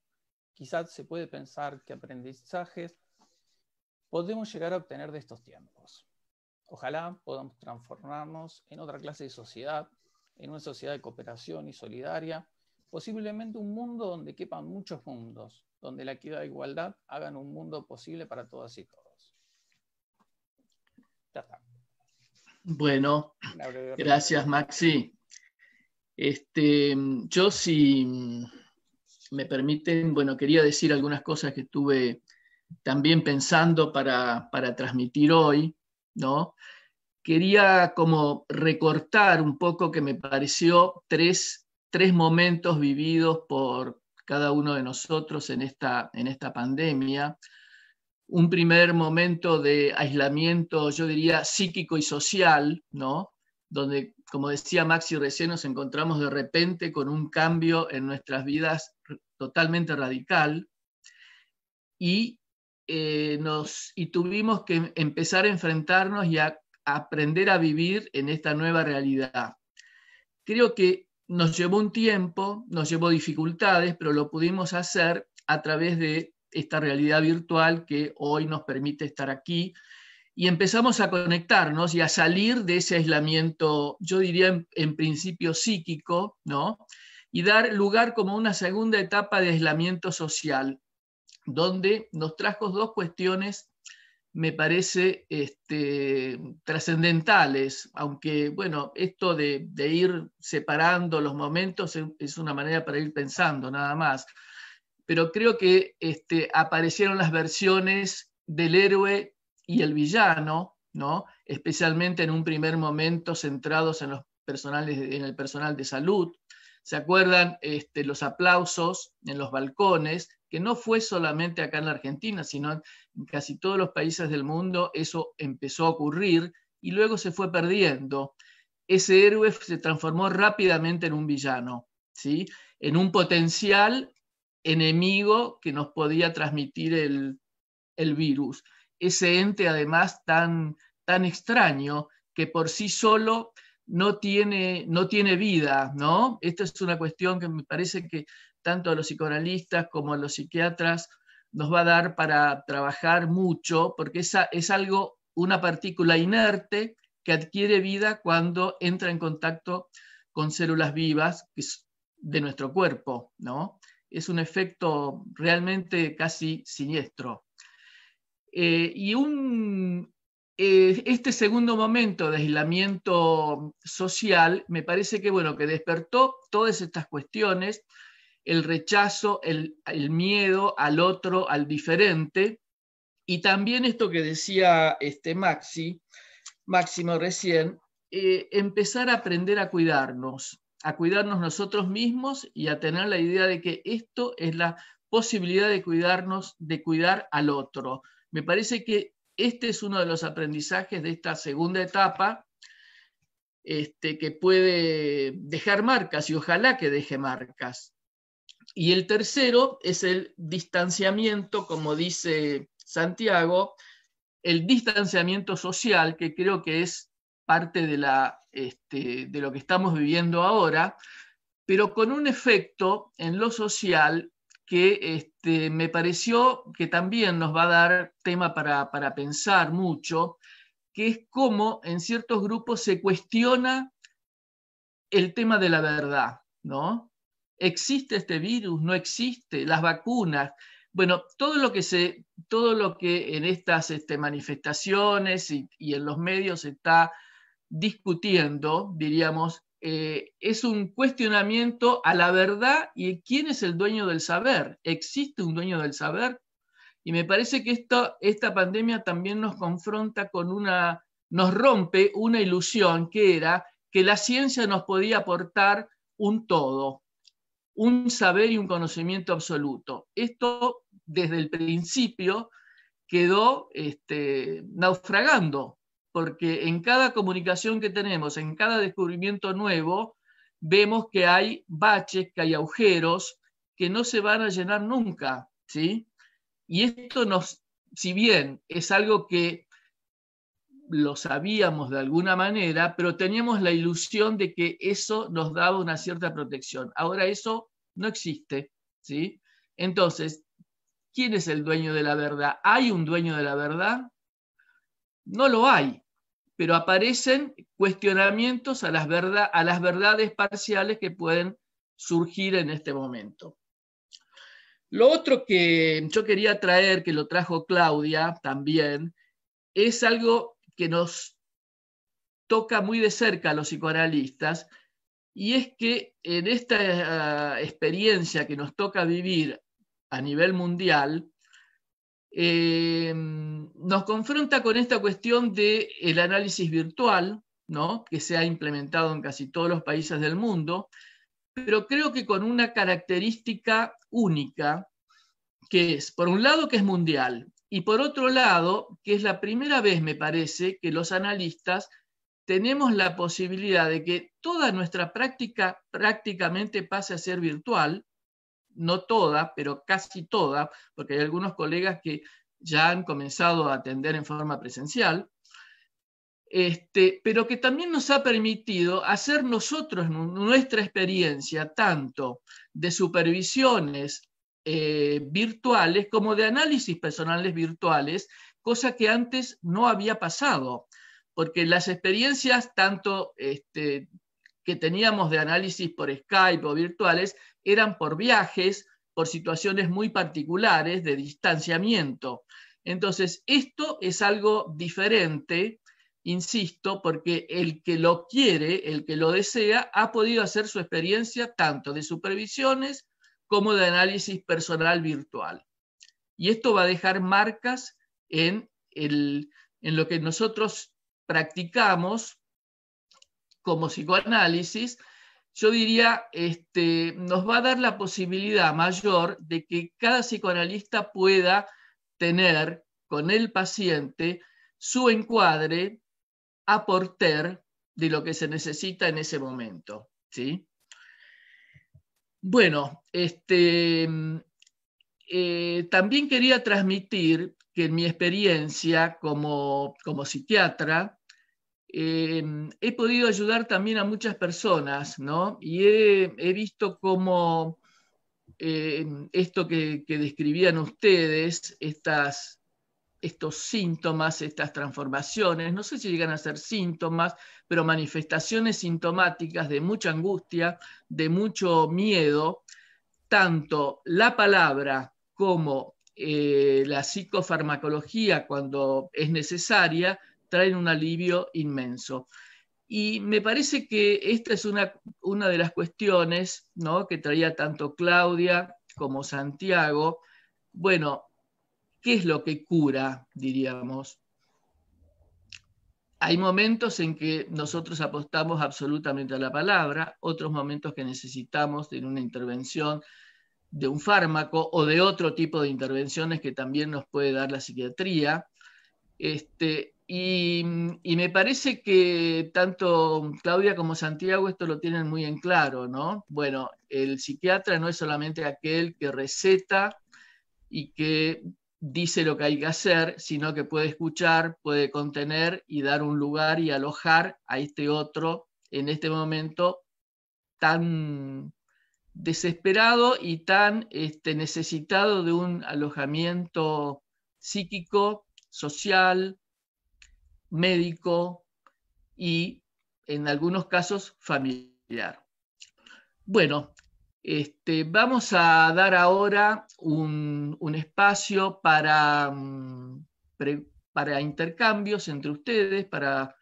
quizás se puede pensar que aprendizajes podemos llegar a obtener de estos tiempos. Ojalá podamos transformarnos en otra clase de sociedad, en una sociedad de cooperación y solidaria, posiblemente un mundo donde quepan muchos mundos, donde la equidad e igualdad hagan un mundo posible para todas y todos. Ya está. Bueno, gracias Maxi. Yo, si me permiten, bueno, quería decir algunas cosas que estuve también pensando para transmitir hoy, ¿no? Quería como recortar un poco que me pareció tres momentos vividos por cada uno de nosotros en esta pandemia. Un primer momento de aislamiento, yo diría, psíquico y social, ¿no? Donde, como decía Maxi recién, nos encontramos de repente con un cambio en nuestras vidas totalmente radical y tuvimos que empezar a enfrentarnos y a aprender a vivir en esta nueva realidad. Creo que nos llevó un tiempo, nos llevó dificultades, pero lo pudimos hacer a través de esta realidad virtual que hoy nos permite estar aquí y empezamos a conectarnos y a salir de ese aislamiento, yo diría en principio psíquico, ¿no? Y dar lugar como a una segunda etapa de aislamiento social, donde nos trajo dos cuestiones, me parece, trascendentales, aunque, bueno, esto de ir separando los momentos es una manera para ir pensando, nada más. Pero creo que aparecieron las versiones del héroe y el villano, ¿no? Especialmente en un primer momento centrados en el personal de salud. ¿Se acuerdan los aplausos en los balcones? Que no fue solamente acá en la Argentina, sino en casi todos los países del mundo eso empezó a ocurrir y luego se fue perdiendo. Ese héroe se transformó rápidamente en un villano, ¿sí? En un potencial enemigo que nos podía transmitir el virus. Ese ente además tan extraño que por sí solo no tiene vida, ¿no? Esta es una cuestión que me parece que tanto a los psicoanalistas como a los psiquiatras nos va a dar para trabajar mucho, porque es algo, una partícula inerte que adquiere vida cuando entra en contacto con células vivas de nuestro cuerpo, ¿no? Es un efecto realmente casi siniestro. Este segundo momento de aislamiento social me parece que, bueno, que despertó todas estas cuestiones, el rechazo, el miedo al otro, al diferente, y también esto que decía Máximo recién, empezar a aprender a cuidarnos nosotros mismos y a tener la idea de que esto es la posibilidad de cuidarnos, de cuidar al otro. Me parece que este es uno de los aprendizajes de esta segunda etapa, que puede dejar marcas y ojalá que deje marcas. Y el tercero es el distanciamiento, como dice Santiago, el distanciamiento social, que creo que es parte de lo que estamos viviendo ahora, pero con un efecto en lo social que me pareció que también nos va a dar tema para pensar mucho, que es cómo en ciertos grupos se cuestiona el tema de la verdad, ¿no? ¿Existe este virus? ¿No existe? Las vacunas. Bueno, todo lo que en estas manifestaciones y en los medios se está discutiendo, diríamos, es un cuestionamiento a la verdad y quién es el dueño del saber. ¿Existe un dueño del saber? Y me parece que esta pandemia también nos confronta nos rompe una ilusión que era que la ciencia nos podía aportar un todo, un saber y un conocimiento absoluto. Esto desde el principio quedó naufragando, porque en cada comunicación que tenemos, en cada descubrimiento nuevo, vemos que hay baches, que hay agujeros que no se van a llenar nunca, ¿sí? Y esto si bien es algo que lo sabíamos de alguna manera, pero teníamos la ilusión de que eso nos daba una cierta protección. Ahora eso no existe, ¿sí? Entonces, ¿quién es el dueño de la verdad? ¿Hay un dueño de la verdad? No lo hay, pero aparecen cuestionamientos a las verdades parciales que pueden surgir en este momento. Lo otro que yo quería traer, que lo trajo Claudia también, es algo que nos toca muy de cerca a los psicoanalistas, y es que en esta experiencia que nos toca vivir a nivel mundial, nos confronta con esta cuestión del análisis virtual, ¿no? Que se ha implementado en casi todos los países del mundo, pero creo que con una característica única, que es, por un lado, que es mundial, y por otro lado, que es la primera vez, me parece, que los analistas tenemos la posibilidad de que toda nuestra práctica prácticamente pase a ser virtual, no toda, pero casi toda, porque hay algunos colegas que ya han comenzado a atender en forma presencial, pero que también nos ha permitido hacer nosotros nuestra experiencia, tanto de supervisiones virtuales como de análisis personales virtuales, cosa que antes no había pasado, porque las experiencias tanto que teníamos de análisis por Skype o virtuales eran por viajes, por situaciones muy particulares de distanciamiento. Entonces, esto es algo diferente, insisto, porque el que lo quiere, el que lo desea, ha podido hacer su experiencia tanto de supervisiones como de análisis personal virtual. Y esto va a dejar marcas en lo que nosotros practicamos como psicoanálisis. Yo diría, nos va a dar la posibilidad mayor de que cada psicoanalista pueda tener con el paciente su encuadre aporter de lo que se necesita en ese momento, ¿sí? Bueno, también quería transmitir que en mi experiencia como psiquiatra, he podido ayudar también a muchas personas, ¿no? Y he visto cómo esto que describían ustedes, estos síntomas, estas transformaciones, no sé si llegan a ser síntomas, pero manifestaciones sintomáticas de mucha angustia, de mucho miedo, tanto la palabra como la psicofarmacología, cuando es necesaria, traen un alivio inmenso. Y me parece que esta es una de las cuestiones, ¿no?, que traía tanto Claudia como Santiago. Bueno, ¿qué es lo que cura, diríamos? Hay momentos en que nosotros apostamos absolutamente a la palabra, otros momentos que necesitamos de una intervención de un fármaco o de otro tipo de intervenciones que también nos puede dar la psiquiatría. Y me parece que tanto Claudia como Santiago esto lo tienen muy en claro, ¿no? Bueno, el psiquiatra no es solamente aquel que receta y que dice lo que hay que hacer, sino que puede escuchar, puede contener y dar un lugar y alojar a este otro en este momento tan desesperado y tan necesitado de un alojamiento psíquico, social, médico y en algunos casos familiar. Bueno, vamos a dar ahora un espacio para intercambios entre ustedes, para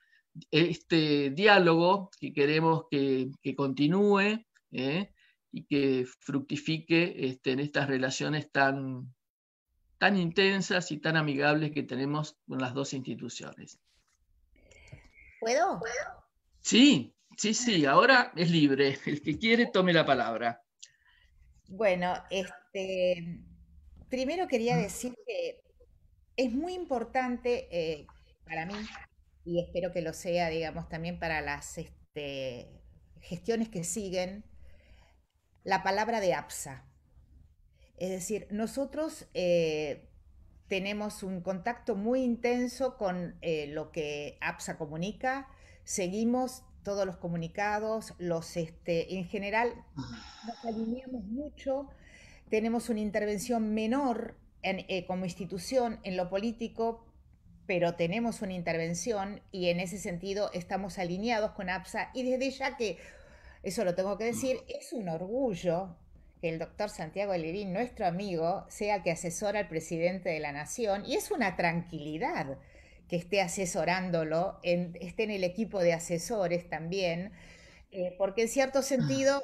este diálogo que queremos que continúe y que fructifique en estas relaciones tan intensas y tan amigables que tenemos con las dos instituciones. ¿Puedo? Sí, sí, ahora es libre. El que quiere, tome la palabra. Bueno, primero quería decir que es muy importante para mí, y espero que lo sea, digamos, también para las gestiones que siguen, la palabra de APSA. Es decir, nosotros tenemos un contacto muy intenso con lo que APSA comunica, seguimos todos los comunicados, en general nos alineamos mucho, tenemos una intervención menor como institución en lo político, pero tenemos una intervención y en ese sentido estamos alineados con APSA y desde ya que, eso lo tengo que decir, es un orgullo que el doctor Santiago Levín, nuestro amigo, sea que asesora al presidente de la Nación y es una tranquilidad que esté asesorándolo, esté en el equipo de asesores también, porque en cierto sentido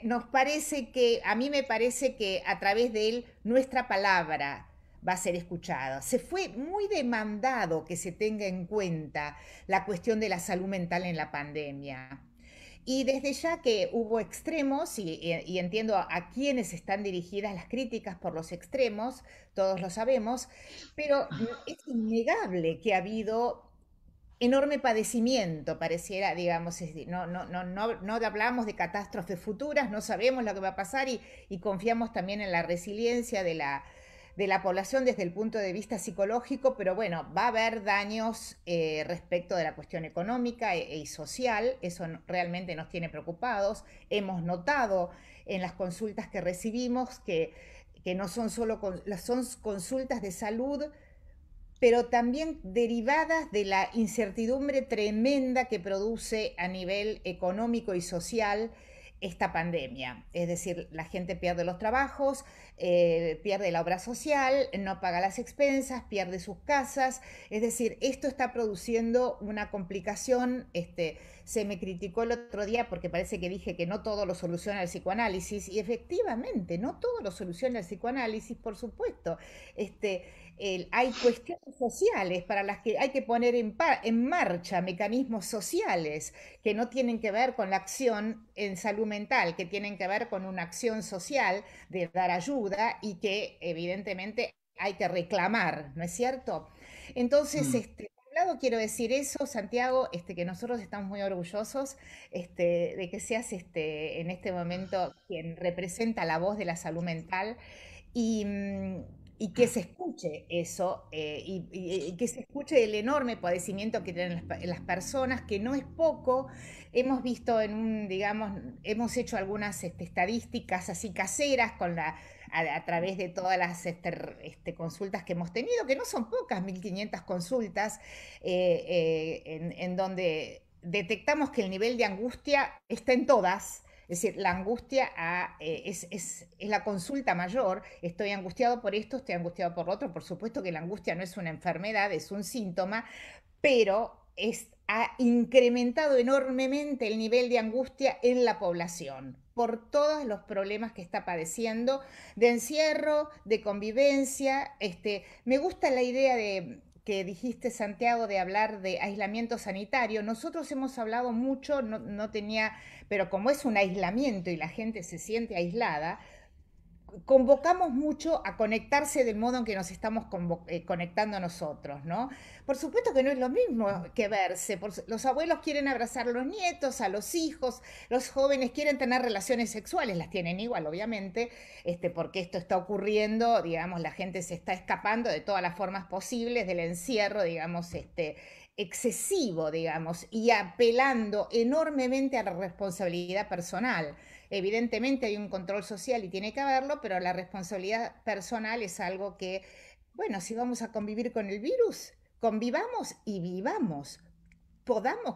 nos parece que, a mí me parece que a través de él nuestra palabra va a ser escuchada. Se fue muy demandado que se tenga en cuenta la cuestión de la salud mental en la pandemia. Y desde ya que hubo extremos, y entiendo a quiénes están dirigidas las críticas por los extremos, todos lo sabemos, pero es innegable que ha habido enorme padecimiento, pareciera, digamos, no hablamos de catástrofes futuras, no sabemos lo que va a pasar y confiamos también en la resiliencia de la población desde el punto de vista psicológico, pero bueno, va a haber daños respecto de la cuestión económica y social, eso realmente nos tiene preocupados. Hemos notado en las consultas que recibimos que no son solo son consultas de salud, pero también derivadas de la incertidumbre tremenda que produce a nivel económico y social esta pandemia. Es decir, la gente pierde los trabajos, pierde la obra social, no paga las expensas, pierde sus casas. Es decir, esto está produciendo una complicación. Se me criticó el otro día porque parece que dije que no todo lo soluciona el psicoanálisis, y efectivamente, no todo lo soluciona el psicoanálisis, por supuesto. Hay cuestiones sociales para las que hay que poner en marcha mecanismos sociales que no tienen que ver con la acción en salud mental, que tienen que ver con una acción social de dar ayuda y que evidentemente hay que reclamar, ¿no es cierto? Entonces, por un lado quiero decir eso, Santiago, que nosotros estamos muy orgullosos de que seas en este momento quien representa la voz de la salud mental y que se escuche eso, y que se escuche el enorme padecimiento que tienen las personas, que no es poco. Hemos visto digamos, hemos hecho algunas estadísticas así caseras a través de todas las consultas que hemos tenido, que no son pocas, 1500 consultas, en donde detectamos que el nivel de angustia está en todas. Es decir, la angustia es la consulta mayor. Estoy angustiado por esto, estoy angustiado por lo otro. Por supuesto que la angustia no es una enfermedad, es un síntoma, pero ha incrementado enormemente el nivel de angustia en la población por todos los problemas que está padeciendo, de encierro, de convivencia. Me gusta la idea que dijiste, Santiago, de hablar de aislamiento sanitario. Nosotros hemos hablado mucho, no tenía, pero como es un aislamiento y la gente se siente aislada, convocamos mucho a conectarse del modo en que nos estamos conectando nosotros, ¿no? Por supuesto que no es lo mismo que verse. Los abuelos quieren abrazar a los nietos, a los hijos, los jóvenes quieren tener relaciones sexuales, las tienen igual, obviamente, porque esto está ocurriendo, digamos, la gente se está escapando de todas las formas posibles del encierro, digamos, excesivo, digamos, y apelando enormemente a la responsabilidad personal. Evidentemente hay un control social y tiene que haberlo, pero la responsabilidad personal es algo que, bueno, si vamos a convivir con el virus, convivamos y vivamos.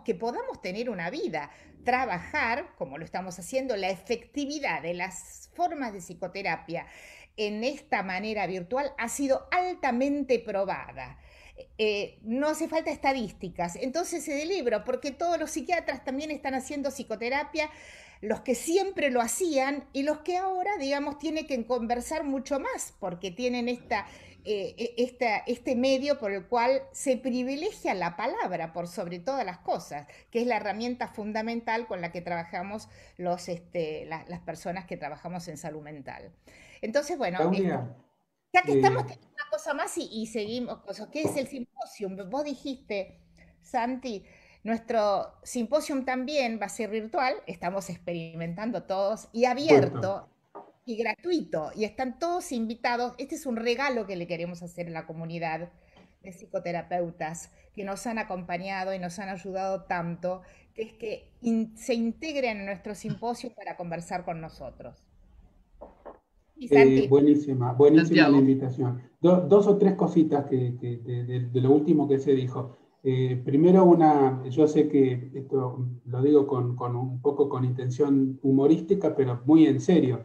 Que podamos tener una vida, trabajar, como lo estamos haciendo, la efectividad de las formas de psicoterapia en esta manera virtual ha sido altamente probada. No hace falta estadísticas, entonces se libro, porque todos los psiquiatras también están haciendo psicoterapia, los que siempre lo hacían y los que ahora, digamos, tienen que conversar mucho más, porque tienen este medio por el cual se privilegia la palabra por sobre todas las cosas, que es la herramienta fundamental con la que trabajamos las personas que trabajamos en salud mental. Entonces, bueno, Claudia, ya que estamos teniendo una cosa más y seguimos, ¿qué es el simposium? Vos dijiste, Santi, nuestro simposium también va a ser virtual, estamos experimentando todos, y puesto. abierto y gratuito, y están todos invitados. Este es un regalo que le queremos hacer a la comunidad de psicoterapeutas que nos han acompañado y nos han ayudado tanto, que es que se integren en nuestro simposio para conversar con nosotros. Y Santi. Buenísima Santiago. la invitación. Dos o tres cositas de lo último que se dijo. Primero, yo sé que esto lo digo con un poco con intención humorística, pero muy en serio.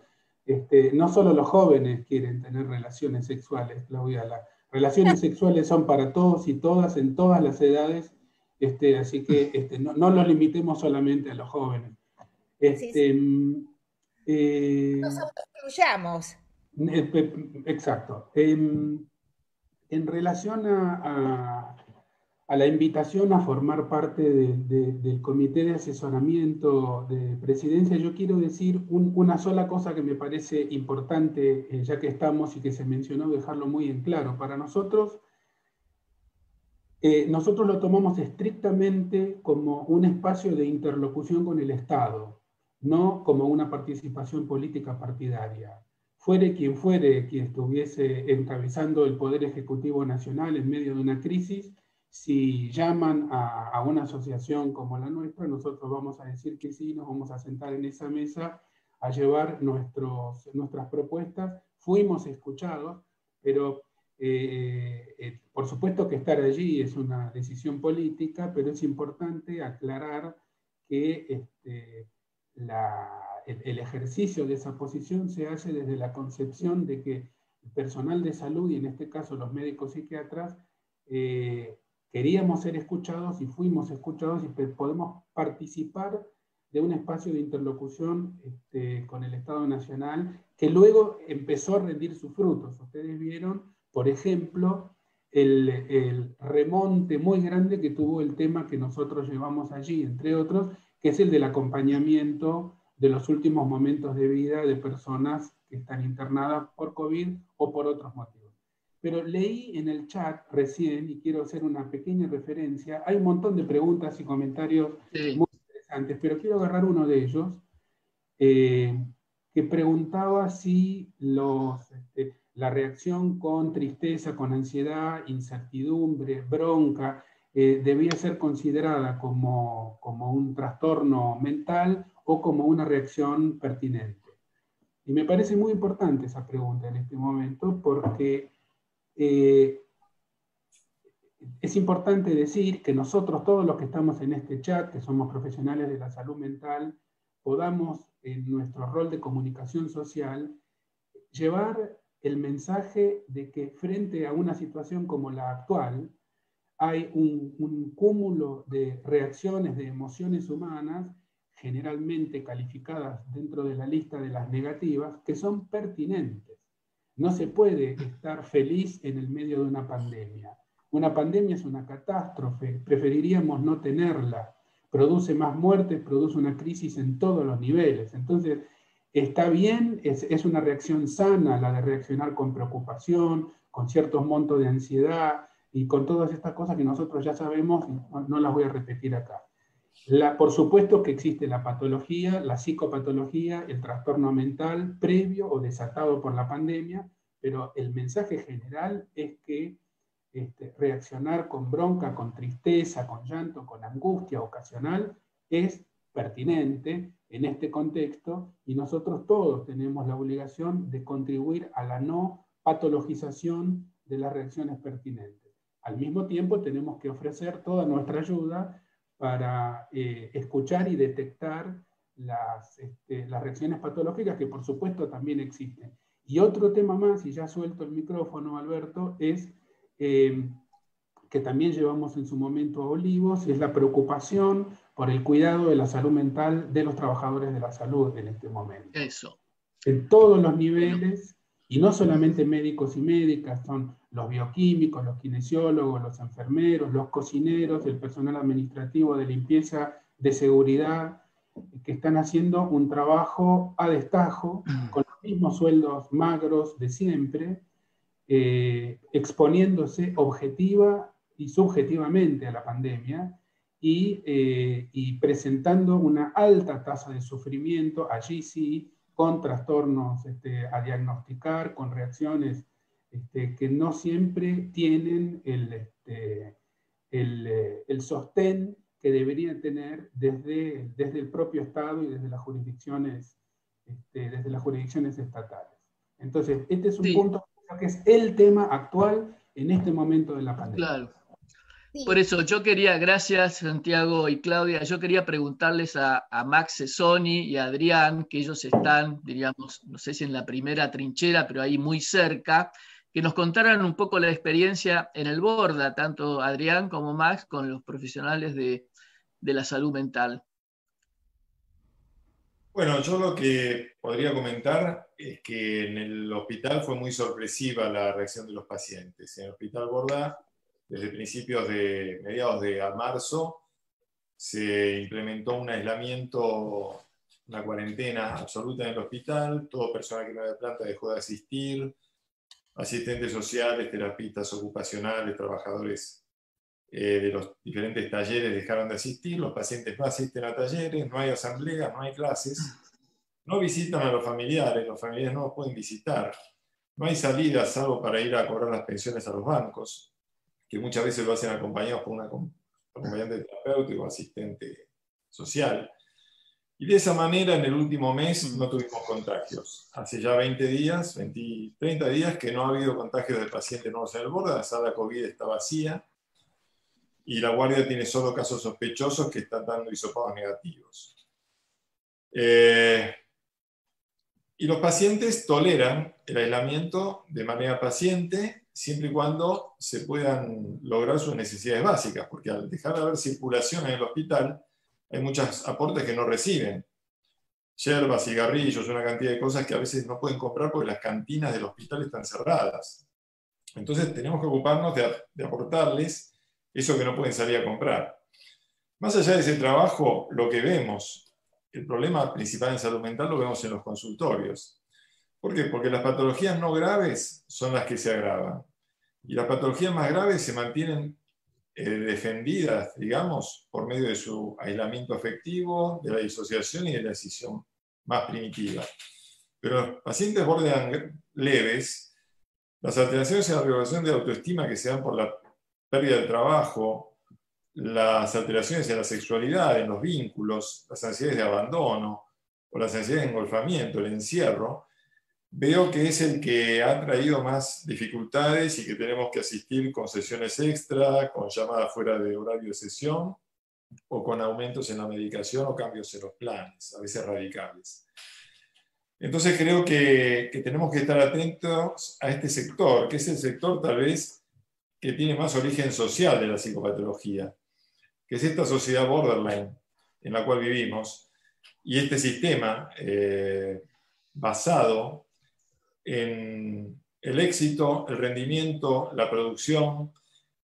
No solo los jóvenes quieren tener relaciones sexuales, Claudia. Las relaciones sexuales son para todos y todas, en todas las edades, así que no los limitemos solamente a los jóvenes. Sí. Nos autoexcluyamos. Exacto. En relación a la invitación a formar parte del comité de asesoramiento de presidencia, yo quiero decir una sola cosa que me parece importante, ya que estamos y que se mencionó, dejarlo muy en claro. Para nosotros lo tomamos estrictamente como un espacio de interlocución con el Estado, no como una participación política partidaria. Fuere quien estuviese encabezando el Poder Ejecutivo Nacional en medio de una crisis, si llaman a una asociación como la nuestra, nosotros vamos a decir que sí, nos vamos a sentar en esa mesa a llevar nuestras propuestas. Fuimos escuchados, pero por supuesto que estar allí es una decisión política, pero es importante aclarar que el ejercicio de esa posición se hace desde la concepción de que el personal de salud, y en este caso los médicos psiquiatras, queríamos ser escuchados y fuimos escuchados y podemos participar de un espacio de interlocución con el Estado Nacional que luego empezó a rendir sus frutos. Ustedes vieron, por ejemplo, el remonte muy grande que tuvo el tema que nosotros llevamos allí, entre otros, que es el del acompañamiento de los últimos momentos de vida de personas que están internadas por COVID o por otros motivos. Pero leí en el chat recién, y quiero hacer una pequeña referencia, hay un montón de preguntas y comentarios muy interesantes, pero quiero agarrar uno de ellos. que preguntaba si la reacción con tristeza, con ansiedad, incertidumbre, bronca, debía ser considerada como un trastorno mental o como una reacción pertinente. Y me parece muy importante esa pregunta en este momento porque es importante decir que nosotros, todos los que estamos en este chat, que somos profesionales de la salud mental, podamos, en nuestro rol de comunicación social, llevar el mensaje de que frente a una situación como la actual, hay un cúmulo de reacciones, de emociones humanas, generalmente calificadas dentro de la lista de las negativas, que son pertinentes. No se puede estar feliz en el medio de una pandemia. Una pandemia es una catástrofe, preferiríamos no tenerla. Produce más muertes, produce una crisis en todos los niveles. Entonces, está bien, es una reacción sana la de reaccionar con preocupación, con ciertos montos de ansiedad y con todas estas cosas que nosotros ya sabemos, no las voy a repetir acá. Por supuesto que existe la patología, la psicopatología, el trastorno mental previo o desatado por la pandemia, pero el mensaje general es que reaccionar con bronca, con tristeza, con llanto, con angustia ocasional es pertinente en este contexto y nosotros todos tenemos la obligación de contribuir a la no patologización de las reacciones pertinentes. Al mismo tiempo tenemos que ofrecer toda nuestra ayuda para escuchar y detectar las reacciones patológicas que por supuesto también existen. Y otro tema más, y ya suelto el micrófono, Alberto, es que también llevamos en su momento a Olivos, es la preocupación por el cuidado de la salud mental de los trabajadores de la salud en este momento. Eso. En todos los niveles, y no solamente médicos y médicas, son los bioquímicos, los kinesiólogos, los enfermeros, los cocineros, el personal administrativo de limpieza, de seguridad, que están haciendo un trabajo a destajo, con los mismos sueldos magros de siempre, exponiéndose objetiva y subjetivamente a la pandemia y presentando una alta tasa de sufrimiento, allí sí, con trastornos a diagnosticar, con reacciones que no siempre tienen el sostén que deberían tener desde el propio Estado y desde las jurisdicciones estatales. Entonces, este es un punto que es el tema actual en este momento de la pandemia. Claro. Por eso yo quería, gracias Santiago y Claudia, yo quería preguntarles a Max Cesoni y a Adrián, que ellos están, diríamos, no sé si en la primera trinchera, pero ahí muy cerca, que nos contaran un poco la experiencia en el Borda, tanto Adrián como Max, con los profesionales de la salud mental. Bueno, yo lo que podría comentar es que en el hospital fue muy sorpresiva la reacción de los pacientes. En el Hospital Borda, desde mediados de marzo, se implementó un aislamiento, una cuarentena absoluta en el hospital. Todo personal que no era de planta dejó de asistir. Asistentes sociales, terapistas ocupacionales, trabajadores de los diferentes talleres dejaron de asistir, los pacientes no asisten a talleres, no hay asambleas, no hay clases, no visitan a los familiares no los pueden visitar, no hay salidas salvo para ir a cobrar las pensiones a los bancos, que muchas veces lo hacen acompañados por un acompañante terapéutico o asistente social. Y de esa manera, en el último mes, no tuvimos contagios. Hace ya 30 días que no ha habido contagios de pacientes nuevos en el Borda, la sala COVID está vacía, y la guardia tiene solo casos sospechosos que están dando hisopados negativos. Y los pacientes toleran el aislamiento de manera paciente, siempre y cuando se puedan lograr sus necesidades básicas, porque al dejar de haber circulación en el hospital, hay muchos aportes que no reciben. Yerbas, cigarrillos, una cantidad de cosas que a veces no pueden comprar porque las cantinas del hospital están cerradas. Entonces tenemos que ocuparnos de aportarles eso que no pueden salir a comprar. Más allá de ese trabajo, lo que vemos, el problema principal en salud mental lo vemos en los consultorios. ¿Por qué? Porque las patologías no graves son las que se agravan. Y las patologías más graves se mantienen defendidas, digamos, por medio de su aislamiento afectivo, de la disociación y de la decisión más primitiva. Pero en los pacientes borderline leves, las alteraciones en la regulación de la autoestima que se dan por la pérdida del trabajo, las alteraciones en la sexualidad, en los vínculos, las ansiedades de abandono o las ansiedades de engolfamiento, el encierro, veo que es el que ha traído más dificultades y que tenemos que asistir con sesiones extra, con llamadas fuera de horario de sesión o con aumentos en la medicación o cambios en los planes, a veces radicales. Entonces creo que tenemos que estar atentos a este sector, que es el sector tal vez que tiene más origen social de la psicopatología, que es esta sociedad borderline en la cual vivimos, y este sistema basado en el éxito, el rendimiento, la producción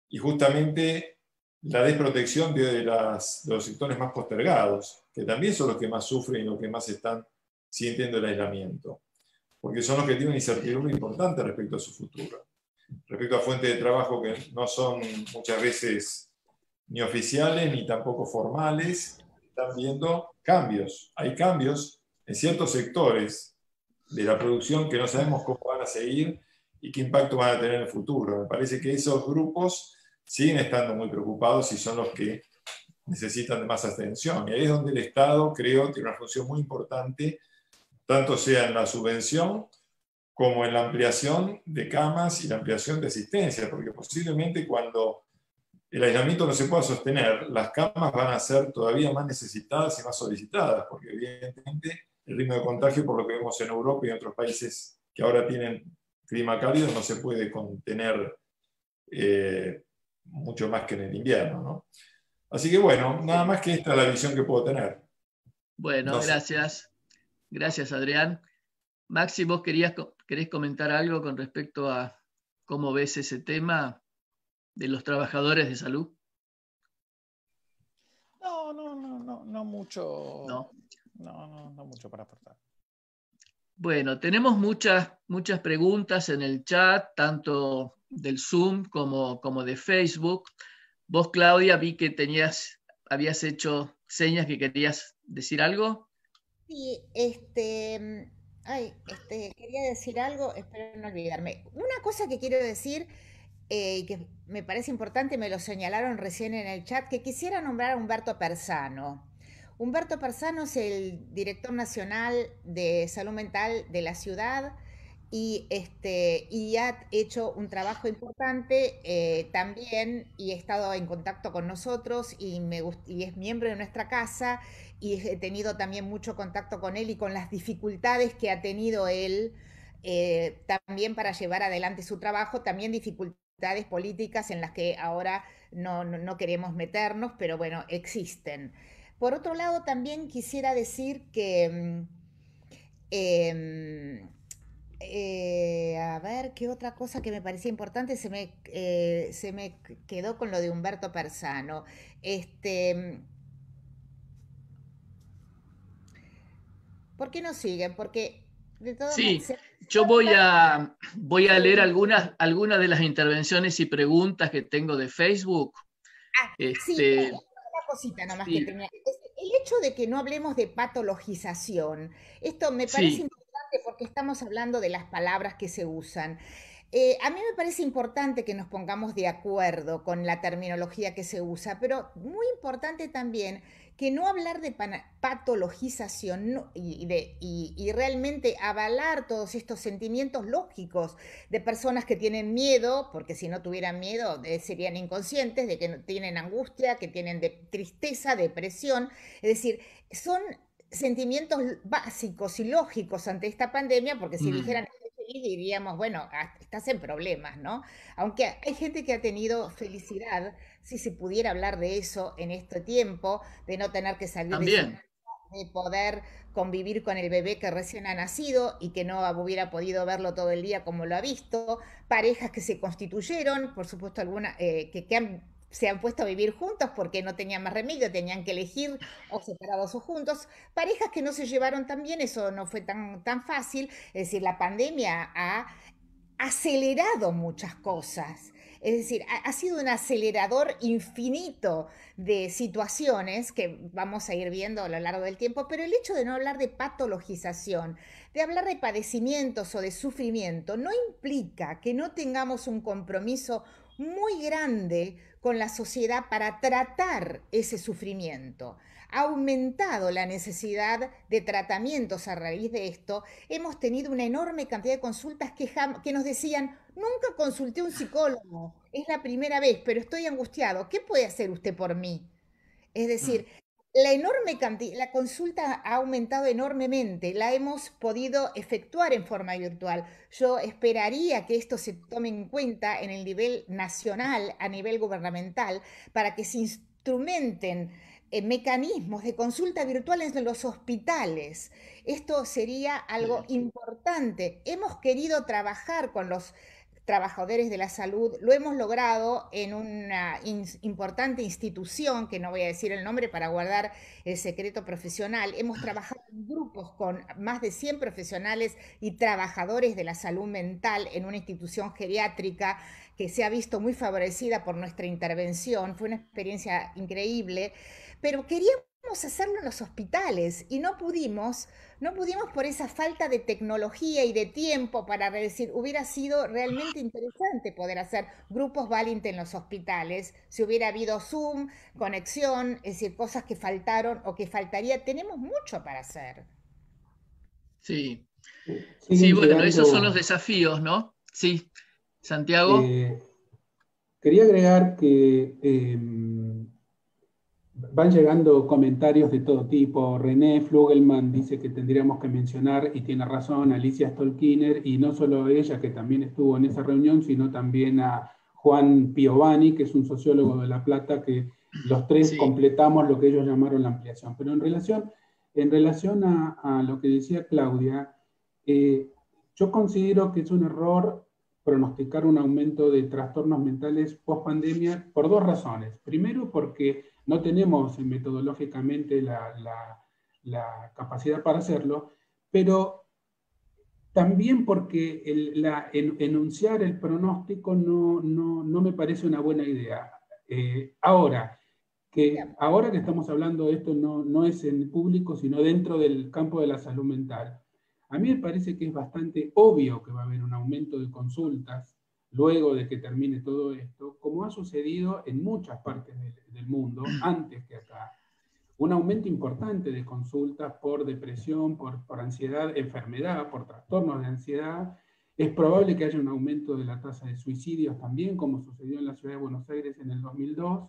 y justamente la desprotección de los sectores más postergados, que también son los que más sufren y los que más están sintiendo el aislamiento, porque son los que tienen una incertidumbre importante respecto a su futuro, respecto a fuentes de trabajo que no son muchas veces ni oficiales ni tampoco formales. Están viendo cambios. Hay cambios en ciertos sectores de la producción que no sabemos cómo van a seguir y qué impacto van a tener en el futuro. Me parece que esos grupos siguen estando muy preocupados y son los que necesitan de más atención. Y ahí es donde el Estado, creo, tiene una función muy importante, tanto sea en la subvención como en la ampliación de camas y la ampliación de asistencia, porque posiblemente cuando el aislamiento no se pueda sostener, las camas van a ser todavía más necesitadas y más solicitadas, porque evidentemente el ritmo de contagio, por lo que vemos en Europa y en otros países que ahora tienen clima cálido, no se puede contener mucho más que en el invierno, ¿no? Así que bueno, nada más que esta es la visión que puedo tener. Bueno, No sé. gracias. Gracias, Adrián. Maxi, ¿vos querés comentar algo con respecto a cómo ves ese tema de los trabajadores de salud? No mucho. No. No mucho para aportar. Bueno, tenemos muchas preguntas en el chat, tanto del Zoom como de Facebook. Vos, Claudia, vi que habías hecho señas que querías decir algo. Sí, quería decir algo, espero no olvidarme. Una cosa que quiero decir y que me parece importante, me lo señalaron recién en el chat, que quisiera nombrar a Humberto Persano. Humberto Persano es el director nacional de salud mental de la ciudad y ha hecho un trabajo importante también y ha estado en contacto con nosotros y es miembro de nuestra casa y he tenido también mucho contacto con él y con las dificultades que ha tenido él también para llevar adelante su trabajo, también dificultades políticas en las que ahora no queremos meternos, pero bueno, existen. Por otro lado, también quisiera decir que a ver, qué otra cosa que me parecía importante se me quedó con lo de Humberto Persano. ¿Por qué no siguen? Porque de todos modos... Sí, yo voy a leer algunas de las intervenciones y preguntas que tengo de Facebook. Sí, una cosita nomás que Sí, tenía. El hecho de que no hablemos de patologización, esto me parece sí, importante porque estamos hablando de las palabras que se usan. A mí me parece importante que nos pongamos de acuerdo con la terminología que se usa, pero muy importante también que no hablar de patologización y realmente avalar todos estos sentimientos lógicos de personas que tienen miedo, porque si no tuvieran miedo serían inconscientes, de que tienen angustia, que tienen tristeza, depresión, es decir, son sentimientos básicos y lógicos ante esta pandemia, porque si dijeran feliz diríamos, bueno, estás en problemas, ¿no? Aunque hay gente que ha tenido felicidad, si se pudiera hablar de eso en este tiempo, de no tener que salir de su también. casa, de poder convivir con el bebé que recién ha nacido y que no hubiera podido verlo todo el día como lo ha visto, parejas que se constituyeron, por supuesto algunas se han puesto a vivir juntos porque no tenían más remedio, tenían que elegir o separados o juntos, parejas que no se llevaron tan bien, eso no fue tan fácil, es decir, la pandemia ha acelerado muchas cosas. Es decir, ha sido un acelerador infinito de situaciones que vamos a ir viendo a lo largo del tiempo, pero el hecho de no hablar de patologización, de hablar de padecimientos o de sufrimiento, no implica que no tengamos un compromiso muy grande con la sociedad para tratar ese sufrimiento. Ha aumentado la necesidad de tratamientos a raíz de esto. Hemos tenido una enorme cantidad de consultas que nos decían, nunca consulté a un psicólogo, es la primera vez, pero estoy angustiado, ¿qué puede hacer usted por mí? Es decir, la consulta ha aumentado enormemente, la hemos podido efectuar en forma virtual. Yo esperaría que esto se tome en cuenta en el nivel nacional, a nivel gubernamental, para que se instrumenten mecanismos de consulta virtual en los hospitales. Esto sería algo importante. Hemos querido trabajar con los trabajadores de la salud, lo hemos logrado en una importante institución, que no voy a decir el nombre para guardar el secreto profesional. Hemos trabajado en grupos con más de 100 profesionales y trabajadores de la salud mental en una institución geriátrica que se ha visto muy favorecida por nuestra intervención. Fue una experiencia increíble, pero queríamos hacerlo en los hospitales y no pudimos por esa falta de tecnología y de tiempo para decir, hubiera sido realmente interesante poder hacer grupos Valiant en los hospitales, si hubiera habido Zoom, conexión, es decir, cosas que faltaron o que faltaría. Tenemos mucho para hacer. Sí, sí, bueno, llegando... esos son los desafíos, ¿no? Sí, Santiago. Quería agregar que van llegando comentarios de todo tipo. René Flugelman dice que tendríamos que mencionar, y tiene razón, a Alicia Stolkiner, y no solo ella, que también estuvo en esa reunión, sino también a Juan Piovani, que es un sociólogo de La Plata, que los tres completamos lo que ellos llamaron la ampliación. Pero en relación a lo que decía Claudia, yo considero que es un error pronosticar un aumento de trastornos mentales post pandemia por dos razones. Primero, porque no tenemos metodológicamente la capacidad para hacerlo, pero también porque enunciar el pronóstico no me parece una buena idea. Ahora que estamos hablando de esto no es en público, sino dentro del campo de la salud mental, a mí me parece que es bastante obvio que va a haber un aumento de consultas luego de que termine todo esto, como ha sucedido en muchas partes del mundo antes que acá. Un aumento importante de consultas por depresión, por ansiedad, enfermedad, por trastornos de ansiedad. Es probable que haya un aumento de la tasa de suicidios también, como sucedió en la ciudad de Buenos Aires en el 2002.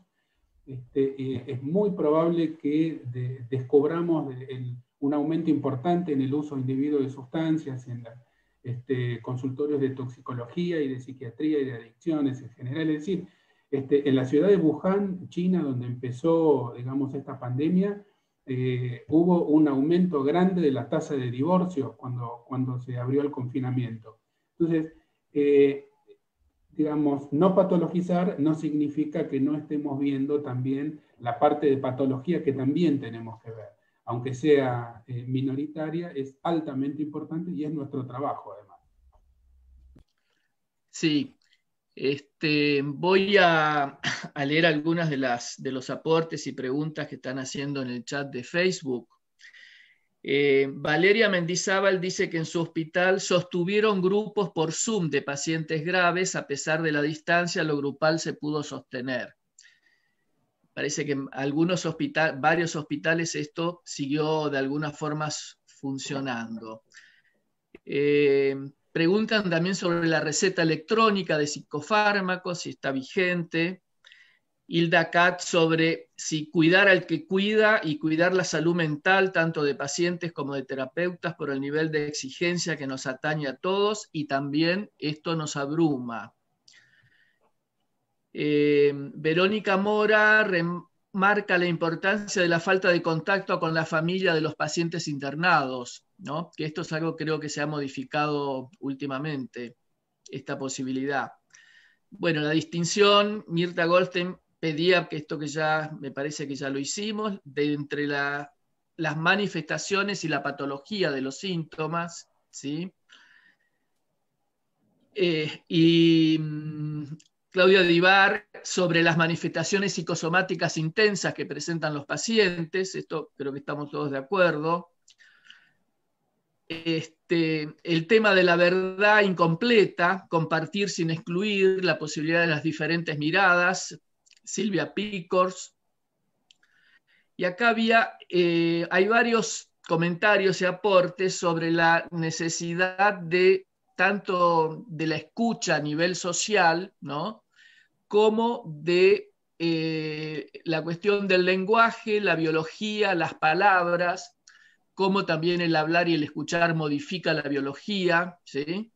Es muy probable que descubramos un aumento importante en el uso individuo de sustancias, en consultorios de toxicología y de psiquiatría y de adicciones en general. Es decir, en la ciudad de Wuhan, China, donde empezó, digamos, esta pandemia, hubo un aumento grande de la tasa de divorcios cuando se abrió el confinamiento. Entonces, digamos, no patologizar no significa que no estemos viendo también la parte de patología que también tenemos que ver. Aunque sea minoritaria, es altamente importante y es nuestro trabajo, además. Sí, voy a leer algunas de los aportes y preguntas que están haciendo en el chat de Facebook. Valeria Mendizábal dice que en su hospital sostuvieron grupos por Zoom de pacientes graves, a pesar de la distancia, lo grupal se pudo sostener. Parece que en varios hospitales esto siguió de alguna forma funcionando. Preguntan también sobre la receta electrónica de psicofármacos, si está vigente. Hilda Cat sobre si cuidar al que cuida y cuidar la salud mental, tanto de pacientes como de terapeutas, por el nivel de exigencia que nos atañe a todos, y también esto nos abruma. Verónica Mora remarca la importancia de la falta de contacto con la familia de los pacientes internados, ¿no? Que esto es algo que creo que se ha modificado últimamente, esta posibilidad. Bueno, la distinción, Mirta Goldstein pedía que esto que ya, me parece que ya lo hicimos, de entre las manifestaciones y la patología de los síntomas, ¿sí? y Claudia Divar sobre las manifestaciones psicosomáticas intensas que presentan los pacientes. Esto creo que estamos todos de acuerdo. El tema de la verdad incompleta, compartir sin excluir, la posibilidad de las diferentes miradas, Silvia Picors. Y acá hay varios comentarios y aportes sobre la necesidad de tanto de la escucha a nivel social, ¿no?, como de la cuestión del lenguaje, la biología, las palabras, cómo también el hablar y el escuchar modifica la biología, ¿sí?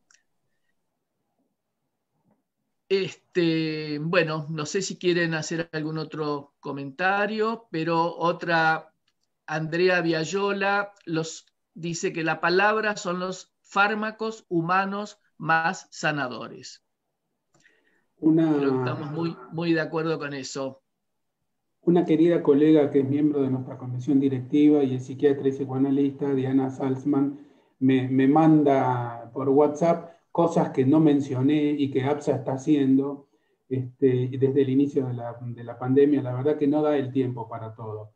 Bueno, no sé si quieren hacer algún otro comentario, pero Andrea Viayola dice que la palabra son los fármacos humanos más sanadores. Creo que estamos muy de acuerdo con eso. Una querida colega que es miembro de nuestra comisión directiva y es psiquiatra y psicoanalista, Diana Salzman, me manda por WhatsApp cosas que no mencioné y que APSA está haciendo desde el inicio de la pandemia. La verdad que no da el tiempo para todo.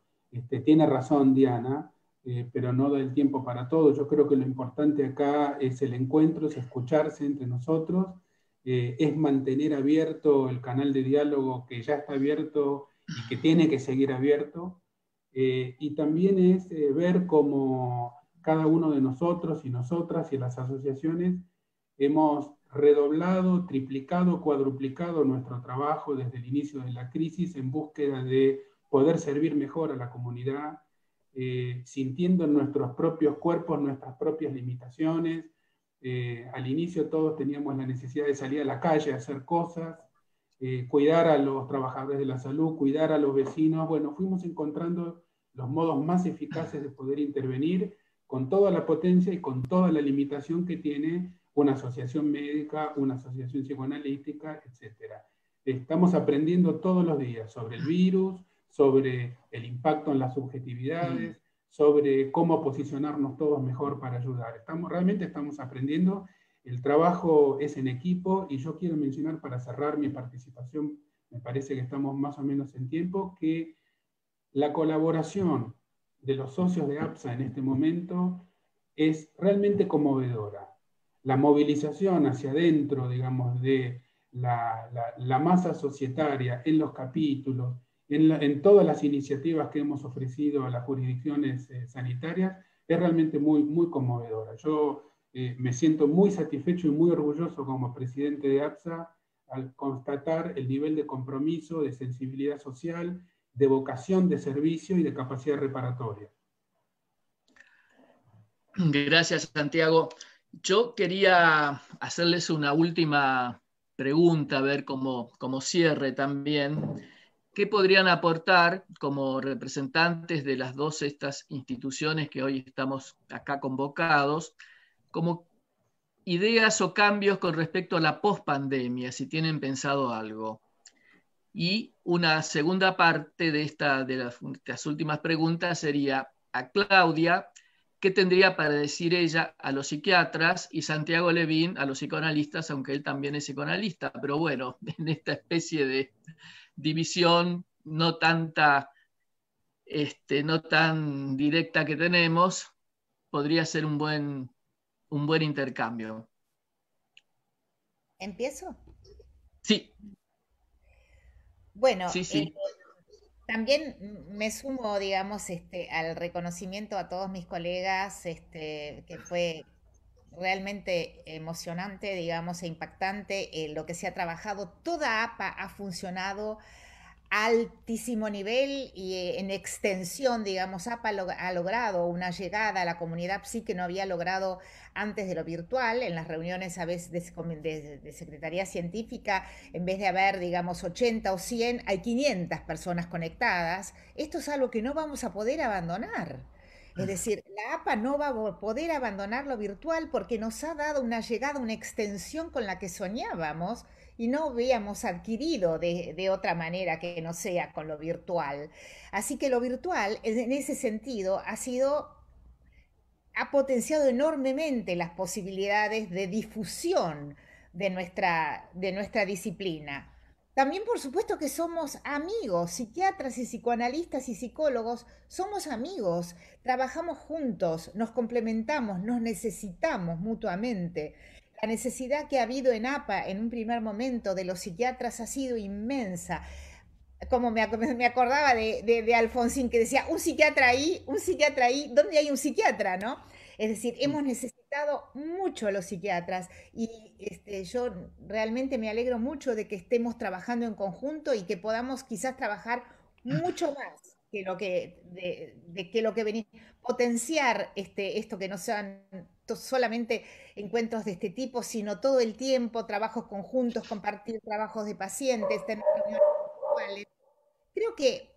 Tiene razón Diana, pero no da el tiempo para todo. Yo creo que lo importante acá es el encuentro, es escucharse entre nosotros, es mantener abierto el canal de diálogo que ya está abierto y que tiene que seguir abierto, y también es ver cómo cada uno de nosotros y nosotras y las asociaciones hemos redoblado, triplicado, cuadruplicado nuestro trabajo desde el inicio de la crisis en búsqueda de poder servir mejor a la comunidad, sintiendo en nuestros propios cuerpos nuestras propias limitaciones. Al inicio todos teníamos la necesidad de salir a la calle a hacer cosas, cuidar a los trabajadores de la salud, cuidar a los vecinos. Bueno, fuimos encontrando los modos más eficaces de poder intervenir con toda la potencia y con toda la limitación que tiene una asociación médica, una asociación psicoanalítica, etc. Estamos aprendiendo todos los días sobre el virus, sobre el impacto en las subjetividades, sobre cómo posicionarnos todos mejor para ayudar. Realmente estamos aprendiendo. El trabajo es en equipo y yo quiero mencionar para cerrar mi participación, me parece que estamos más o menos en tiempo, que la colaboración de los socios de APSA en este momento es realmente conmovedora. La movilización hacia adentro, digamos, de la masa societaria en los capítulos, en todas las iniciativas que hemos ofrecido a las jurisdicciones sanitarias, es realmente muy, muy conmovedora. Yo me siento muy satisfecho y muy orgulloso como presidente de APSA al constatar el nivel de compromiso, de sensibilidad social, de vocación de servicio y de capacidad reparatoria. Gracias, Santiago. Yo quería hacerles una última pregunta, a ver como cierre también. ¿Qué podrían aportar como representantes de las dos estas instituciones que hoy estamos acá convocados, como ideas o cambios con respecto a la pospandemia, si tienen pensado algo? Y una segunda parte de las últimas preguntas sería a Claudia, ¿qué tendría para decir ella a los psiquiatras? Y Santiago Levín a los psicoanalistas, aunque él también es psicoanalista, pero bueno, en esta especie de división no tan directa que tenemos, podría ser un buen intercambio. ¿Empiezo? Sí. Bueno, sí. También me sumo, digamos, al reconocimiento a todos mis colegas, que fue realmente emocionante, digamos, e impactante lo que se ha trabajado. Toda APA ha funcionado a altísimo nivel y en extensión, digamos, APA ha logrado una llegada a la comunidad PSI que no había logrado antes de lo virtual. En las reuniones a veces de Secretaría Científica, en vez de haber, digamos, 80 o 100, hay 500 personas conectadas. Esto es algo que no vamos a poder abandonar. Es decir, la APA no va a poder abandonar lo virtual porque nos ha dado una llegada, una extensión con la que soñábamos y no habíamos adquirido de otra manera que no sea con lo virtual. Así que lo virtual, en ese sentido, ha potenciado enormemente las posibilidades de difusión de nuestra disciplina. También, por supuesto, que somos amigos, psiquiatras y psicoanalistas y psicólogos, somos amigos, trabajamos juntos, nos complementamos, nos necesitamos mutuamente. La necesidad que ha habido en APA en un primer momento de los psiquiatras ha sido inmensa. Como me acordaba de Alfonsín, que decía, un psiquiatra ahí, ¿dónde hay un psiquiatra, no? Es decir, hemos necesitado mucho a los psiquiatras y yo realmente me alegro mucho de que estemos trabajando en conjunto y que podamos quizás trabajar mucho más que que lo que venimos, potenciar esto que no sean solamente encuentros de este tipo, sino todo el tiempo, trabajos conjuntos, compartir trabajos de pacientes, tener reuniones puntuales. Creo que